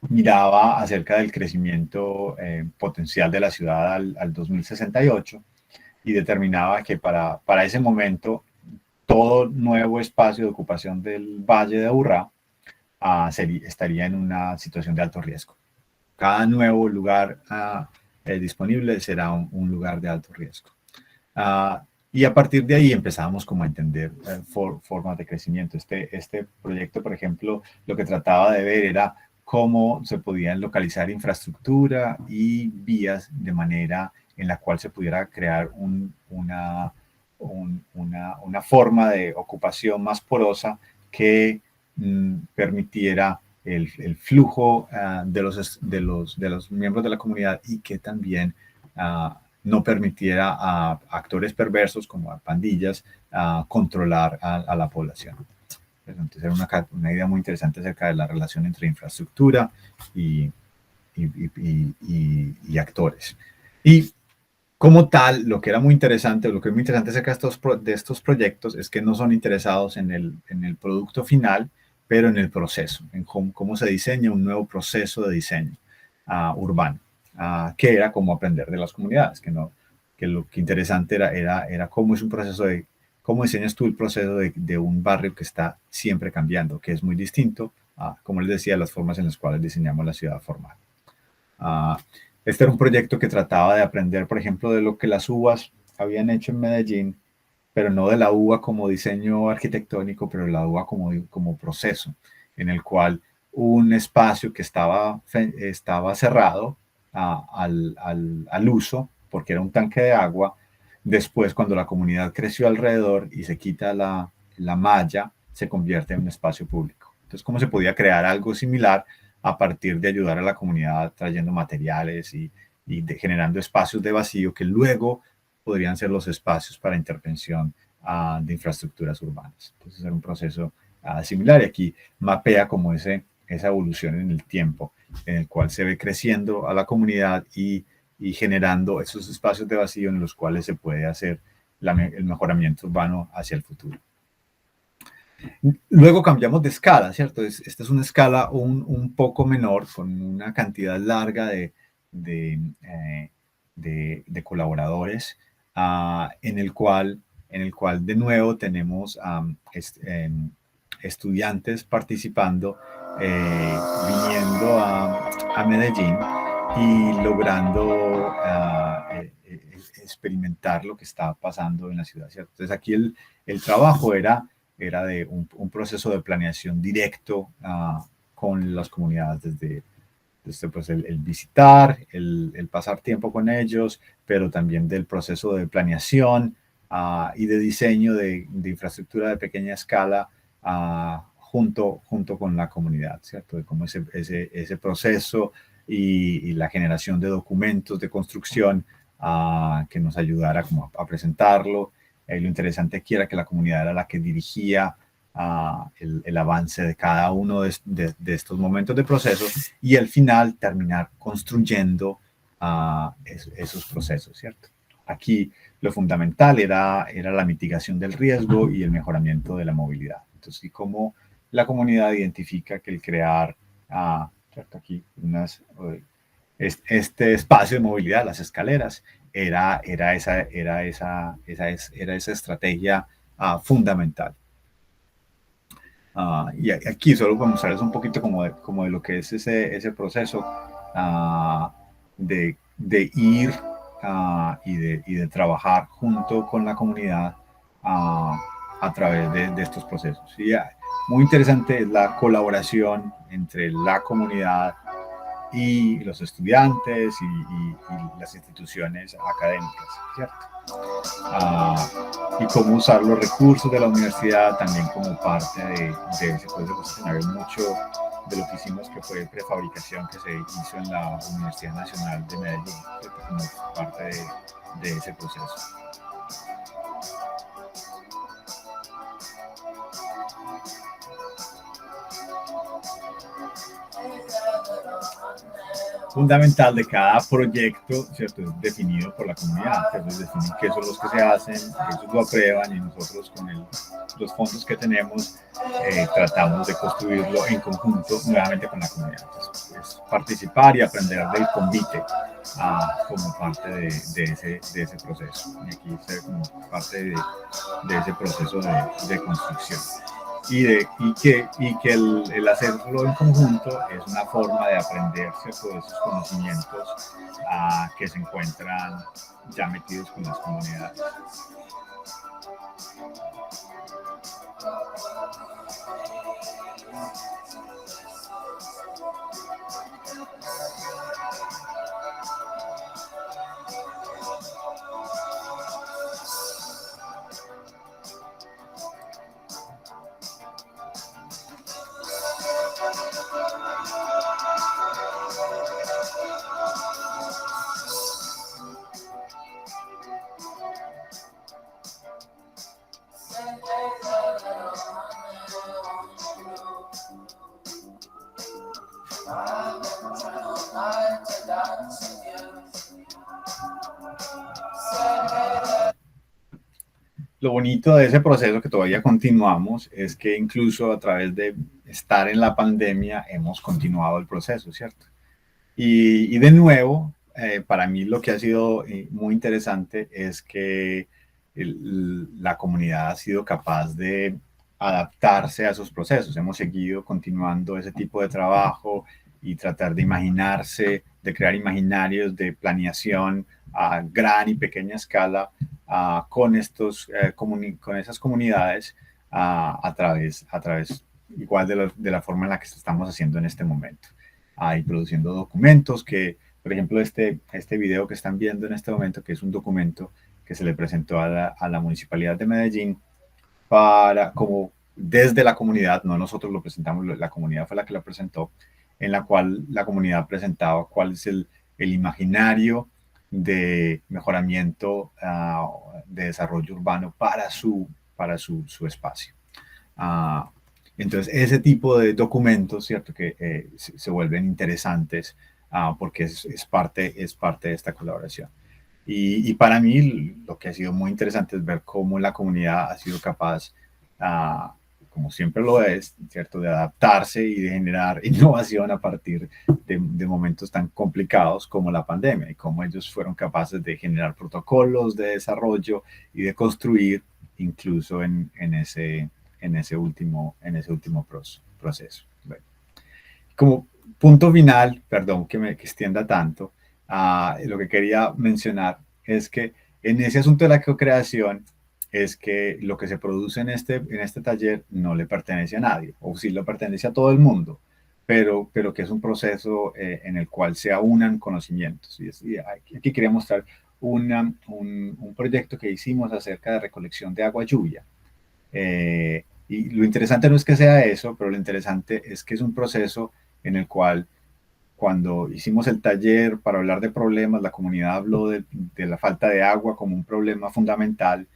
miraba acerca del crecimiento potencial de la ciudad al 2068 y determinaba que para ese momento todo nuevo espacio de ocupación del Valle de Aburrá estaría en una situación de alto riesgo. Cada nuevo lugar disponible será un lugar de alto riesgo. Y a partir de ahí empezamos como a entender formas de crecimiento. Este proyecto, por ejemplo, lo que trataba de ver era cómo se podían localizar infraestructura y vías de manera en la cual se pudiera crear una forma de ocupación más porosa que permitiera el flujo de los miembros de la comunidad y que también no permitiera a actores perversos como a pandillas controlar a la población. Entonces era una idea muy interesante acerca de la relación entre infraestructura y actores. Y como tal, lo que era muy interesante, lo que es muy interesante acerca de estos proyectos es que no son interesados en el producto final, pero en el proceso, en cómo se diseña un nuevo proceso de diseño urbano, que era como aprender de las comunidades, que lo que interesante era cómo es un proceso cómo diseñas tú el proceso de un barrio que está siempre cambiando, que es muy distinto a, como les decía, las formas en las cuales diseñamos la ciudad formal. Este era un proyecto que trataba de aprender, por ejemplo, de lo que las UBAs habían hecho en Medellín, pero no de la UBA como diseño arquitectónico, pero la UBA como proceso, en el cual un espacio que estaba cerrado al uso, porque era un tanque de agua, después cuando la comunidad creció alrededor y se quita la malla, se convierte en un espacio público. Entonces, ¿cómo se podía crear algo similar a partir de ayudar a la comunidad trayendo materiales y generando espacios de vacío que luego podrían ser los espacios para intervención de infraestructuras urbanas? Entonces era un proceso similar y aquí mapea como esa evolución en el tiempo en el cual se ve creciendo a la comunidad y generando esos espacios de vacío en los cuales se puede hacer el mejoramiento urbano hacia el futuro. Luego cambiamos de escala, ¿cierto? Esta es una escala un poco menor, con una cantidad larga de de colaboradores, en el cual de nuevo tenemos estudiantes participando, viniendo a Medellín y logrando experimentar lo que estaba pasando en la ciudad, ¿cierto? Entonces aquí el trabajo era de un proceso de planeación directo con las comunidades, desde pues, el visitar, el pasar tiempo con ellos, pero también del proceso de planeación y de diseño de infraestructura de pequeña escala junto con la comunidad, ¿cierto? De cómo ese proceso y la generación de documentos de construcción que nos ayudara como a presentarlo. Lo interesante aquí era que la comunidad era la que dirigía el avance de cada uno de estos momentos de proceso y al final terminar construyendo esos procesos, ¿cierto? Aquí lo fundamental era la mitigación del riesgo y el mejoramiento de la movilidad. Entonces, y cómo la comunidad identifica que el crear, ¿cierto? Aquí este espacio de movilidad, las escaleras, era esa estrategia fundamental. Y aquí solo para mostrarles un poquito como de lo que es ese proceso de ir y de trabajar junto con la comunidad a través de estos procesos. Y muy interesante es la colaboración entre la comunidad y los estudiantes y las instituciones académicas, ¿cierto? Y cómo usar los recursos de la universidad también como parte de ese proceso. Hay mucho de lo que hicimos que fue prefabricación que se hizo en la Universidad Nacional de Medellín, ¿cierto? Como parte de ese proceso. Fundamental de cada proyecto, ¿cierto? Es definido por la comunidad, entonces definen qué son los que se hacen, ellos lo aprueban y nosotros con los fondos que tenemos tratamos de construirlo en conjunto nuevamente con la comunidad. Entonces, es participar y aprender del convite como parte de ese proceso. Y aquí se ve como parte de ese proceso de construcción. Y que el hacerlo en conjunto es una forma de aprender, ¿cierto? De esos conocimientos que se encuentran ya metidos con las comunidades. Lo bonito de ese proceso que todavía continuamos es que incluso a través de estar en la pandemia hemos continuado el proceso, ¿cierto? Y de nuevo, para mí lo que ha sido muy interesante es que la comunidad ha sido capaz de adaptarse a esos procesos. Hemos seguido continuando ese tipo de trabajo y tratar de imaginarse, de crear imaginarios de planeación a gran y pequeña escala con esas comunidades a través igual de la forma en la que estamos haciendo en este momento. Y produciendo documentos que, por ejemplo, este video que están viendo en este momento, que es un documento que se le presentó a la Municipalidad de Medellín como desde la comunidad, no nosotros lo presentamos, la comunidad fue la que lo presentó, en la cual la comunidad presentaba cuál es el imaginario de mejoramiento de desarrollo urbano para su espacio. Entonces, ese tipo de documentos, ¿cierto? Que se vuelven interesantes porque es parte de esta colaboración. Y para mí lo que ha sido muy interesante es ver cómo la comunidad ha sido capaz como siempre lo es, ¿cierto? De adaptarse y de generar innovación a partir de momentos tan complicados como la pandemia y cómo ellos fueron capaces de generar protocolos de desarrollo y de construir incluso en ese último proceso. Bueno, como punto final, perdón que me extienda tanto, lo que quería mencionar es que en ese asunto de la co-creación es que lo que se produce en este taller no le pertenece a nadie, o sí le pertenece a todo el mundo, pero que es un proceso en el cual se aunan conocimientos. Y aquí quería mostrar un proyecto que hicimos acerca de recolección de agua lluvia. Y lo interesante no es que sea eso, pero lo interesante es que es un proceso en el cual cuando hicimos el taller para hablar de problemas, la comunidad habló de la falta de agua como un problema fundamental,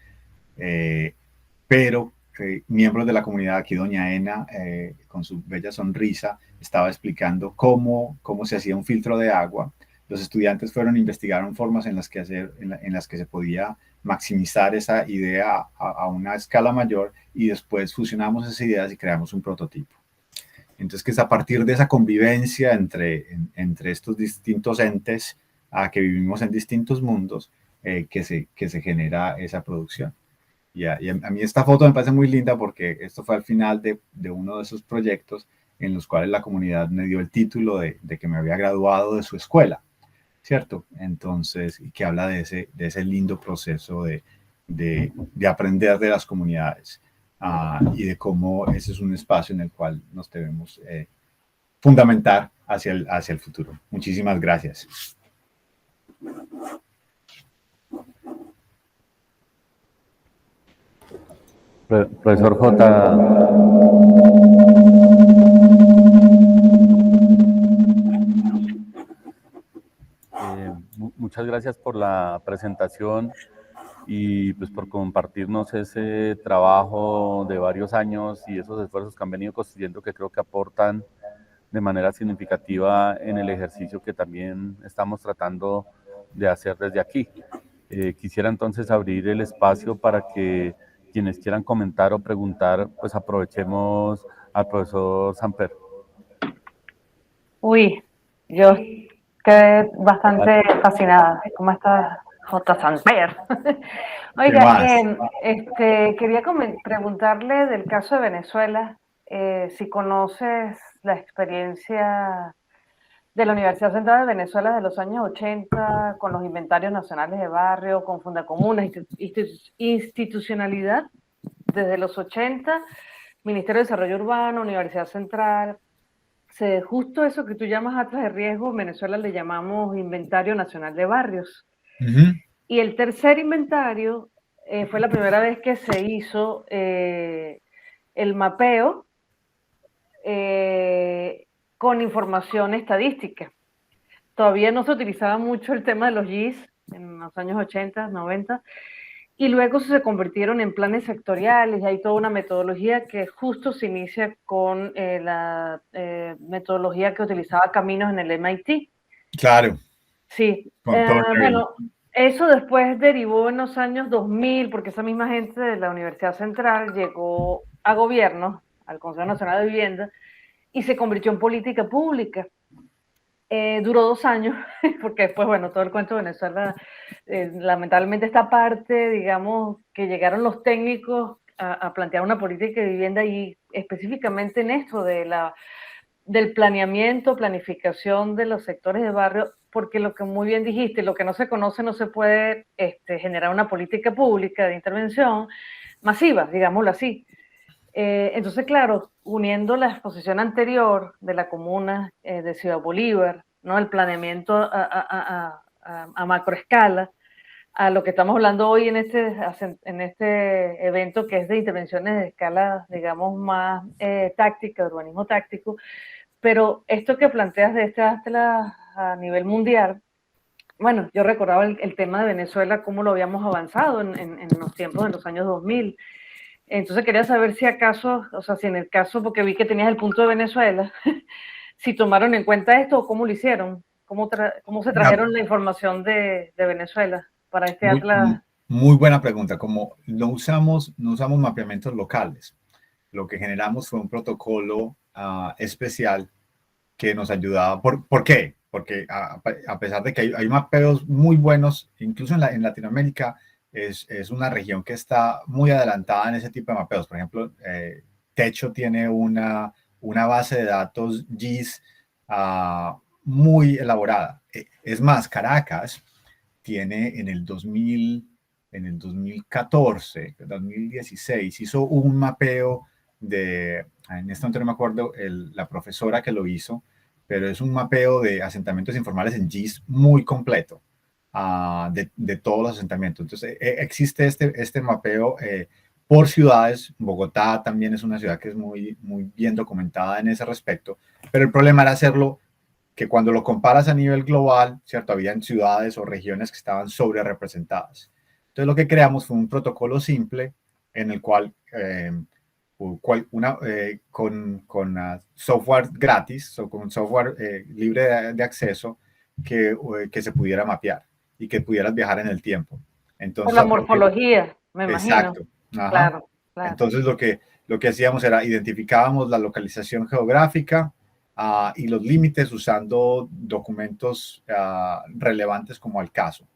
pero miembros de la comunidad, aquí doña Ena, con su bella sonrisa, estaba explicando cómo se hacía un filtro de agua. Los estudiantes investigaron formas en las que se podía maximizar esa idea a una escala mayor y después fusionamos esas ideas y creamos un prototipo. Entonces, que es a partir de esa convivencia entre estos distintos entes que vivimos en distintos mundos que se genera esa producción. Y a mí esta foto me parece muy linda porque esto fue al final de uno de esos proyectos en los cuales la comunidad me dio el título de que me había graduado de su escuela, ¿cierto? Entonces, y que habla de ese lindo proceso de aprender de las comunidades y de cómo ese es un espacio en el cual nos debemos fundamentar hacia el futuro. Muchísimas gracias.
Profesor J. Muchas gracias por la presentación y pues por compartirnos ese trabajo de varios años y esos esfuerzos que han venido construyendo que creo que aportan de manera significativa en el ejercicio que también estamos tratando de hacer desde aquí. Quisiera entonces abrir el espacio para que quienes quieran comentar o preguntar, pues aprovechemos al profesor Samper.
Uy, yo quedé bastante fascinada. ¿Cómo estás, J. Samper? Oiga, quería preguntarle del caso de Venezuela, si conoces la experiencia de la Universidad Central de Venezuela de los años 80, con los inventarios nacionales de barrio, con fundacomunas, institucionalidad desde los 80, Ministerio de Desarrollo Urbano, Universidad Central. Justo eso que tú llamas actas de riesgo, en Venezuela le llamamos Inventario Nacional de Barrios. Y el tercer inventario fue la primera vez que se hizo el mapeo con información estadística. Todavía no se utilizaba mucho el tema de los GIS en los años 80, 90, y luego se convirtieron en planes sectoriales, y hay toda una metodología que justo se inicia con la metodología que utilizaba Caminos en el MIT.
Claro.
Sí. Bueno, eso después derivó en los años 2000, porque esa misma gente de la Universidad Central llegó a gobierno, al Consejo Nacional de Vivienda, y se convirtió en política pública. Duró 2 años, porque después, bueno, todo el cuento de Venezuela, lamentablemente esta parte, digamos, que llegaron los técnicos a plantear una política de vivienda y específicamente en esto del planeamiento, planificación de los sectores de barrio, porque lo que muy bien dijiste, lo que no se conoce no se puede generar una política pública de intervención masiva, digámoslo así. Entonces, claro, uniendo la exposición anterior de la comuna de Ciudad Bolívar, ¿no? El planeamiento a macroescala, a lo que estamos hablando hoy en este evento, que es de intervenciones de escala, digamos, más táctica, de urbanismo táctico. Pero esto que planteas de este Atlas a nivel mundial, bueno, yo recordaba el tema de Venezuela, cómo lo habíamos avanzado en los tiempos de los años 2000. Entonces quería saber si acaso, o sea, si en el caso, porque vi que tenías el punto de Venezuela, si tomaron en cuenta esto o cómo lo hicieron, cómo se trajeron la información de Venezuela para este Atlas.
Muy buena pregunta. Como no usamos mapeamientos locales, lo que generamos fue un protocolo especial que nos ayudaba. ¿Por qué? Porque a pesar de que hay mapeos muy buenos, incluso en Latinoamérica, es una región que está muy adelantada en ese tipo de mapeos. Por ejemplo, Techo tiene una base de datos GIS muy elaborada. Es más, Caracas tiene en el 2014, 2016, hizo un mapeo en este momento no me acuerdo la profesora que lo hizo, pero es un mapeo de asentamientos informales en GIS muy completo de todos los asentamientos. Entonces, existe este mapeo por ciudades. Bogotá también es una ciudad que es muy, muy bien documentada en ese respecto, pero el problema era hacerlo que cuando lo comparas a nivel global, ¿cierto? Habían ciudades o regiones que estaban sobre representadas. Entonces, lo que creamos fue un protocolo simple en el cual con software gratis o con software libre de acceso que se pudiera mapear y que pudieras viajar en el tiempo. Entonces,
por la morfología, me imagino.
Exacto. Ajá.
Claro, claro.
Entonces, lo que hacíamos era identificábamos la localización geográfica y los límites usando documentos relevantes como el caso.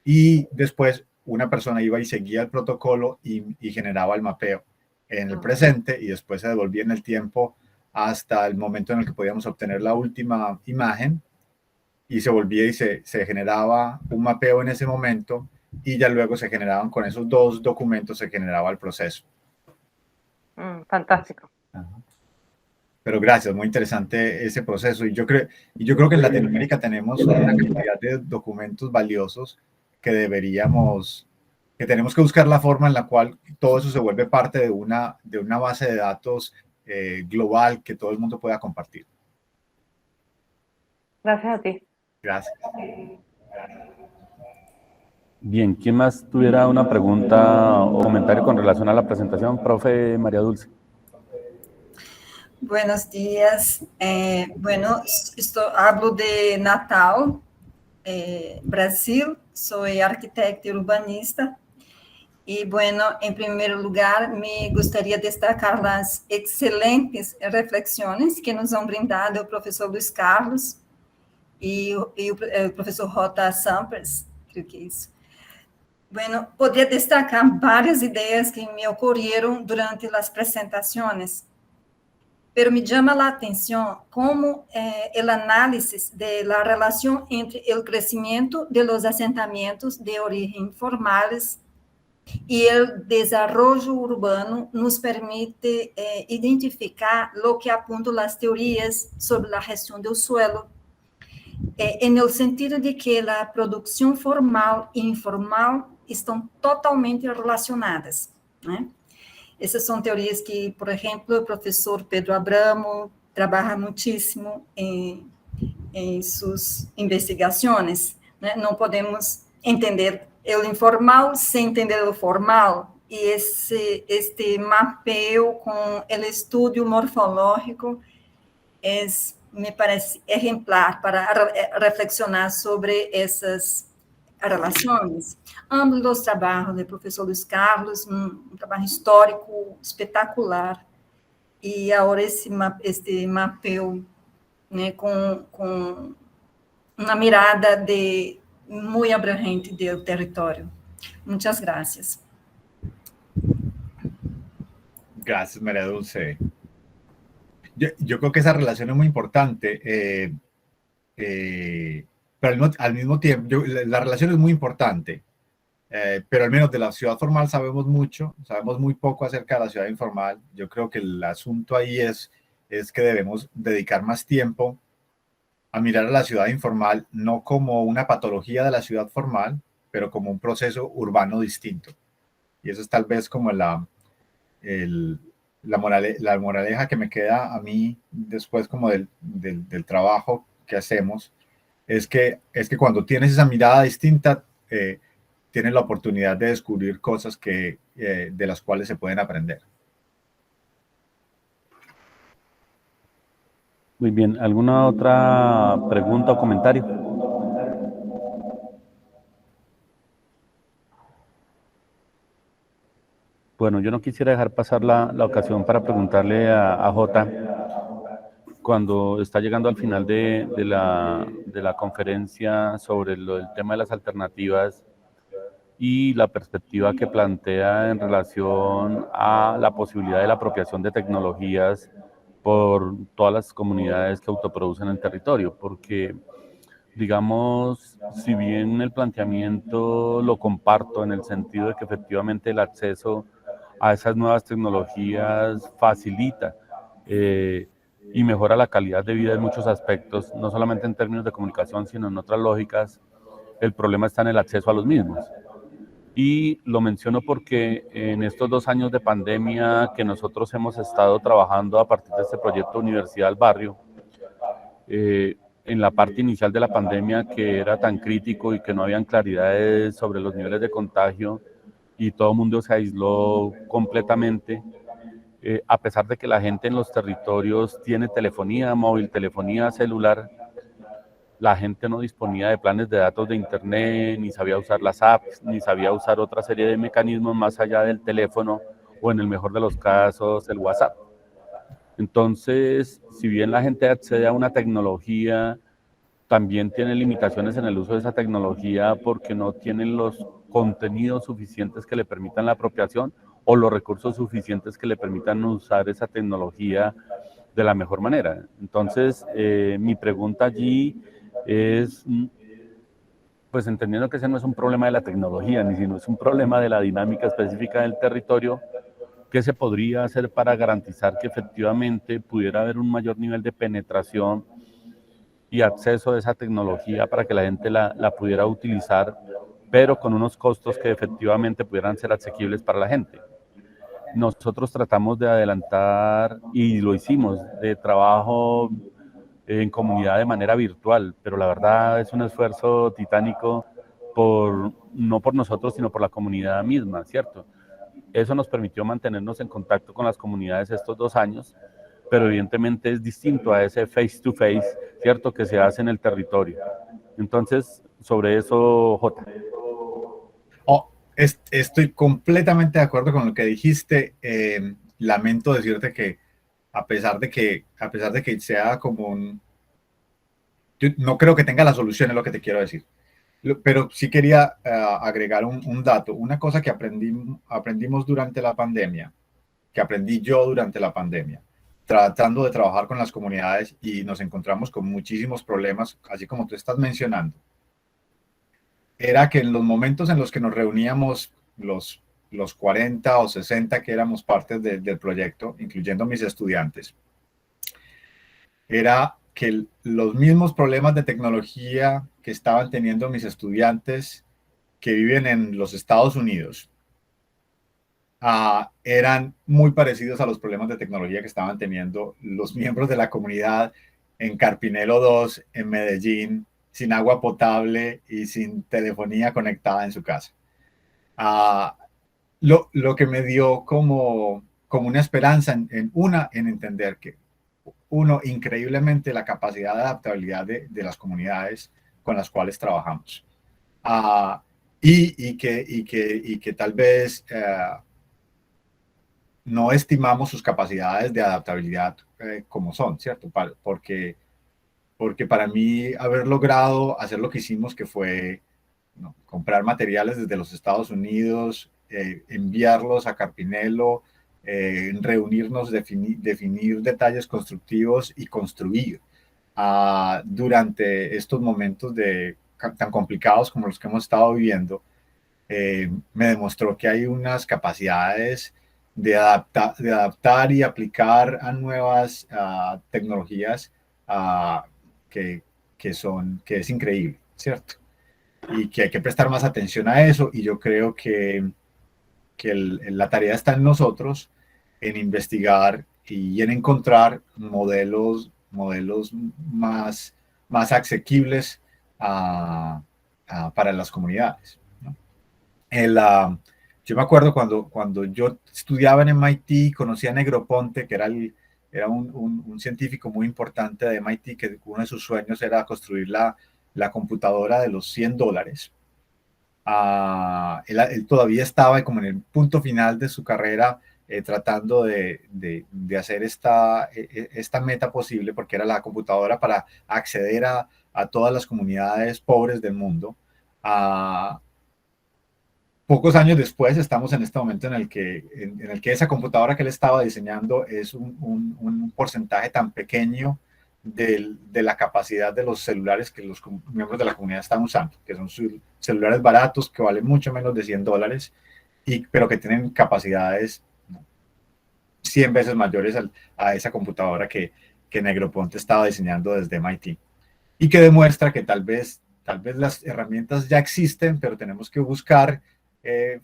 Y después una persona iba y seguía el protocolo y generaba el mapeo en el presente y después se devolvía en el tiempo hasta el momento en el que podíamos obtener la última imagen y se volvía y se generaba un mapeo en ese momento y ya luego se generaban con esos dos documentos, se generaba el proceso.
Fantástico.
Ajá. Pero gracias, muy interesante ese proceso. Y yo creo que en Latinoamérica tenemos una cantidad de documentos valiosos que tenemos que buscar la forma en la cual todo eso se vuelve parte de una base de datos global que todo el mundo pueda compartir.
Gracias a ti.
Gracias.
Bien, ¿quién más tuviera una pregunta o comentario con relación a la presentación? Profe María Dulce.
Buenos días. Bueno, hablo de Natal, Brasil. Soy arquitecta y urbanista. Y bueno, en primer lugar, me gustaría destacar las excelentes reflexiones que nos han brindado el profesor Luis Carlos y el profesor J. Sampras, creo que es eso. Bueno, podría destacar varias ideas que me ocurrieron durante las presentaciones, pero me llama la atención cómo el análisis de la relación entre el crecimiento de los asentamientos de origen informales y el desarrollo urbano nos permite identificar lo que apuntan las teorías sobre la gestión del suelo, en el sentido de que la producción formal e informal estão totalmente relacionadas, né? Essas são teorias que, por exemplo, o professor Pedro Abramo trabalha muitíssimo em suas investigações, né? Não podemos entender o informal sem entender o formal, e este mapeio com o estudo morfológico me parece exemplar para reflexionar sobre essas relações. Ambos os trabalhos do professor Luis Carlos, um trabalho histórico espetacular, e agora este mapeio, né, com uma mirada muito abrangente do território. Muitas gracias.
Gracias, María Dulce. Yo creo que esa relación es muy importante, pero al mismo tiempo, la relación es muy importante, pero al menos de la ciudad formal sabemos mucho, sabemos muy poco acerca de la ciudad informal. Yo creo que el asunto ahí es que debemos dedicar más tiempo a mirar a la ciudad informal no como una patología de la ciudad formal, pero como un proceso urbano distinto. Y eso es tal vez como la moraleja que me queda a mí después como del trabajo que hacemos, es que cuando tienes esa mirada distinta, tienes la oportunidad de descubrir cosas de las cuales se pueden aprender.
Muy bien, ¿alguna otra pregunta o comentario? Bueno, yo no quisiera dejar pasar la ocasión para preguntarle a Jota, cuando está llegando al final de la conferencia sobre el tema de las alternativas y la perspectiva que plantea en relación a la posibilidad de la apropiación de tecnologías por todas las comunidades que autoproducen el territorio, porque digamos, si bien el planteamiento lo comparto en el sentido de que efectivamente el acceso a esas nuevas tecnologías facilita y mejora la calidad de vida en muchos aspectos, no solamente en términos de comunicación, sino en otras lógicas, el problema está en el acceso a los mismos. Y lo menciono porque en estos 2 años de pandemia que nosotros hemos estado trabajando a partir de este proyecto Universidad al Barrio, en la parte inicial de la pandemia que era tan crítico y que no habían claridades sobre los niveles de contagio y todo el mundo se aisló completamente, a pesar de que la gente en los territorios tiene telefonía móvil, telefonía celular, la gente no disponía de planes de datos de internet, ni sabía usar las apps, ni sabía usar otra serie de mecanismos más allá del teléfono o en el mejor de los casos el WhatsApp. Entonces, si bien la gente accede a una tecnología, también tiene limitaciones en el uso de esa tecnología porque no tienen los contenidos suficientes que le permitan la apropiación o los recursos suficientes que le permitan usar esa tecnología de la mejor manera. Entonces, mi pregunta allí es, pues entendiendo que ese no es un problema de la tecnología, ni sino es un problema de la dinámica específica del territorio, ¿qué se podría hacer para garantizar que efectivamente pudiera haber un mayor nivel de penetración y acceso a esa tecnología para que la gente la pudiera utilizar, pero con unos costos que efectivamente pudieran ser asequibles para la gente? Nosotros tratamos de adelantar, y lo hicimos, de trabajo en comunidad de manera virtual, pero la verdad es un esfuerzo titánico no por nosotros, sino por la comunidad misma, ¿cierto? Eso nos permitió mantenernos en contacto con las comunidades estos 2 años, pero evidentemente es distinto a ese face-to-face, ¿cierto?, que se hace en el territorio. Entonces, sobre eso, Jota.
Estoy completamente de acuerdo con lo que dijiste. Lamento decirte que a pesar de que sea como yo no creo que tenga la solución, es lo que te quiero decir. Pero sí quería agregar un dato. Una cosa que aprendimos durante la pandemia, que aprendí yo durante la pandemia, tratando de trabajar con las comunidades, y nos encontramos con muchísimos problemas, así como tú estás mencionando, era que en los momentos en los que nos reuníamos los 40 o 60 que éramos parte del proyecto, incluyendo mis estudiantes, era que los mismos problemas de tecnología que estaban teniendo mis estudiantes que viven en los Estados Unidos eran muy parecidos a los problemas de tecnología que estaban teniendo los miembros de la comunidad en Carpinelo 2, en Medellín, sin agua potable y sin telefonía conectada en su casa. Lo que me dio como una esperanza en entender que, uno, increíblemente la capacidad de adaptabilidad de las comunidades con las cuales trabajamos. Y que tal vez no estimamos sus capacidades de adaptabilidad como son, ¿cierto? Porque para mí haber logrado hacer lo que hicimos, que fue comprar materiales desde los Estados Unidos, enviarlos a Carpinelo, reunirnos, definir detalles constructivos y construir durante estos momentos tan complicados como los que hemos estado viviendo, me demostró que hay unas capacidades de adaptar y aplicar a nuevas tecnologías que es increíble, ¿cierto? Y que hay que prestar más atención a eso, y yo creo que la tarea está en nosotros, en investigar y en encontrar modelos más asequibles para las comunidades, ¿no? Yo me acuerdo cuando yo estudiaba en MIT, conocí a Negroponte, que era un científico muy importante de MIT, que uno de sus sueños era construir la computadora de los $100. Él todavía estaba como en el punto final de su carrera, tratando de hacer esta meta posible, porque era la computadora para acceder a todas las comunidades pobres del mundo. Pocos años después estamos en este momento en el que esa computadora que él estaba diseñando es un porcentaje tan pequeño de la capacidad de los celulares que los miembros de la comunidad están usando, que son celulares baratos que valen mucho menos de $100, pero que tienen capacidades 100 veces mayores a esa computadora que Negroponte estaba diseñando desde MIT, y que demuestra que tal vez las herramientas ya existen, pero tenemos que buscar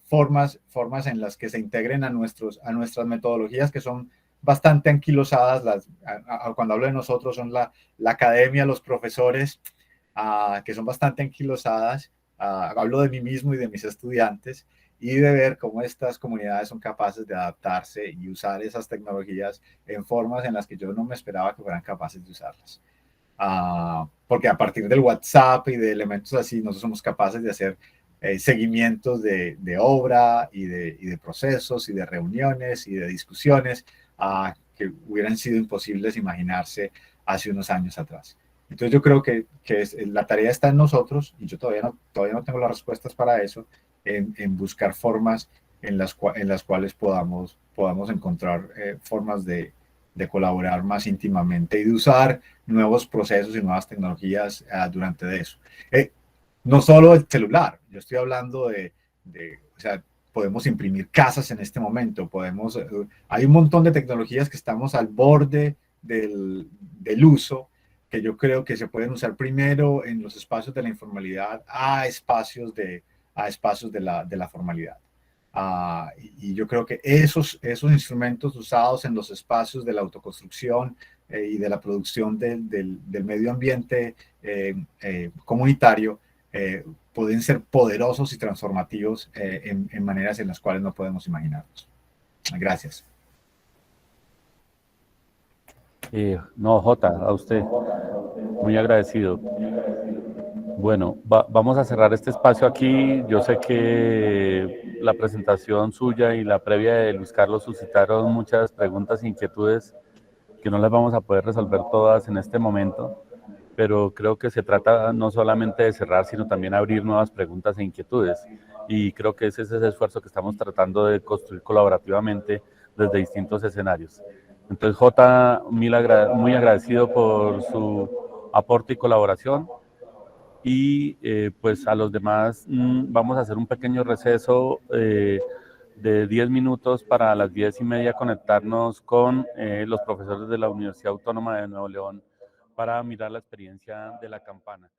formas en las que se integren a nuestras metodologías, que son bastante anquilosadas. Cuando hablo de nosotros, son la academia, los profesores, que son bastante anquilosadas. Hablo de mí mismo y de mis estudiantes, y de ver cómo estas comunidades son capaces de adaptarse y usar esas tecnologías en formas en las que yo no me esperaba que fueran capaces de usarlas. Porque a partir del WhatsApp y de elementos así, nosotros somos capaces de hacer seguimientos de obra y de procesos y de reuniones y de discusiones que hubieran sido imposibles imaginarse hace unos años atrás. Entonces yo creo que la tarea está en nosotros, y yo todavía no tengo las respuestas para eso, en buscar formas en las cuales podamos encontrar formas de colaborar más íntimamente y de usar nuevos procesos y nuevas tecnologías durante eso. No solo el celular, yo estoy hablando o sea, podemos imprimir casas en este momento, hay un montón de tecnologías que estamos al borde del uso, que yo creo que se pueden usar primero en los espacios de la informalidad a espacios de la formalidad. Y yo creo que esos instrumentos usados en los espacios de la autoconstrucción y de la producción del medio ambiente comunitario pueden ser poderosos y transformativos en maneras en las cuales no podemos imaginarnos. Gracias.
No, Jota, a usted, muy agradecido. Bueno, vamos a cerrar este espacio aquí. Yo sé que la presentación suya y la previa de Luis Carlos suscitaron muchas preguntas e inquietudes que no las vamos a poder resolver todas en este momento, pero creo que se trata no solamente de cerrar, sino también abrir nuevas preguntas e inquietudes. Y creo que ese es ese esfuerzo que estamos tratando de construir colaborativamente desde distintos escenarios. Entonces, Jota, muy agradecido por su aporte y colaboración. Y pues a los demás vamos a hacer un pequeño receso de 10 minutos para a las 10:30 conectarnos con los profesores de la Universidad Autónoma de Nuevo León para mirar la experiencia de la campana.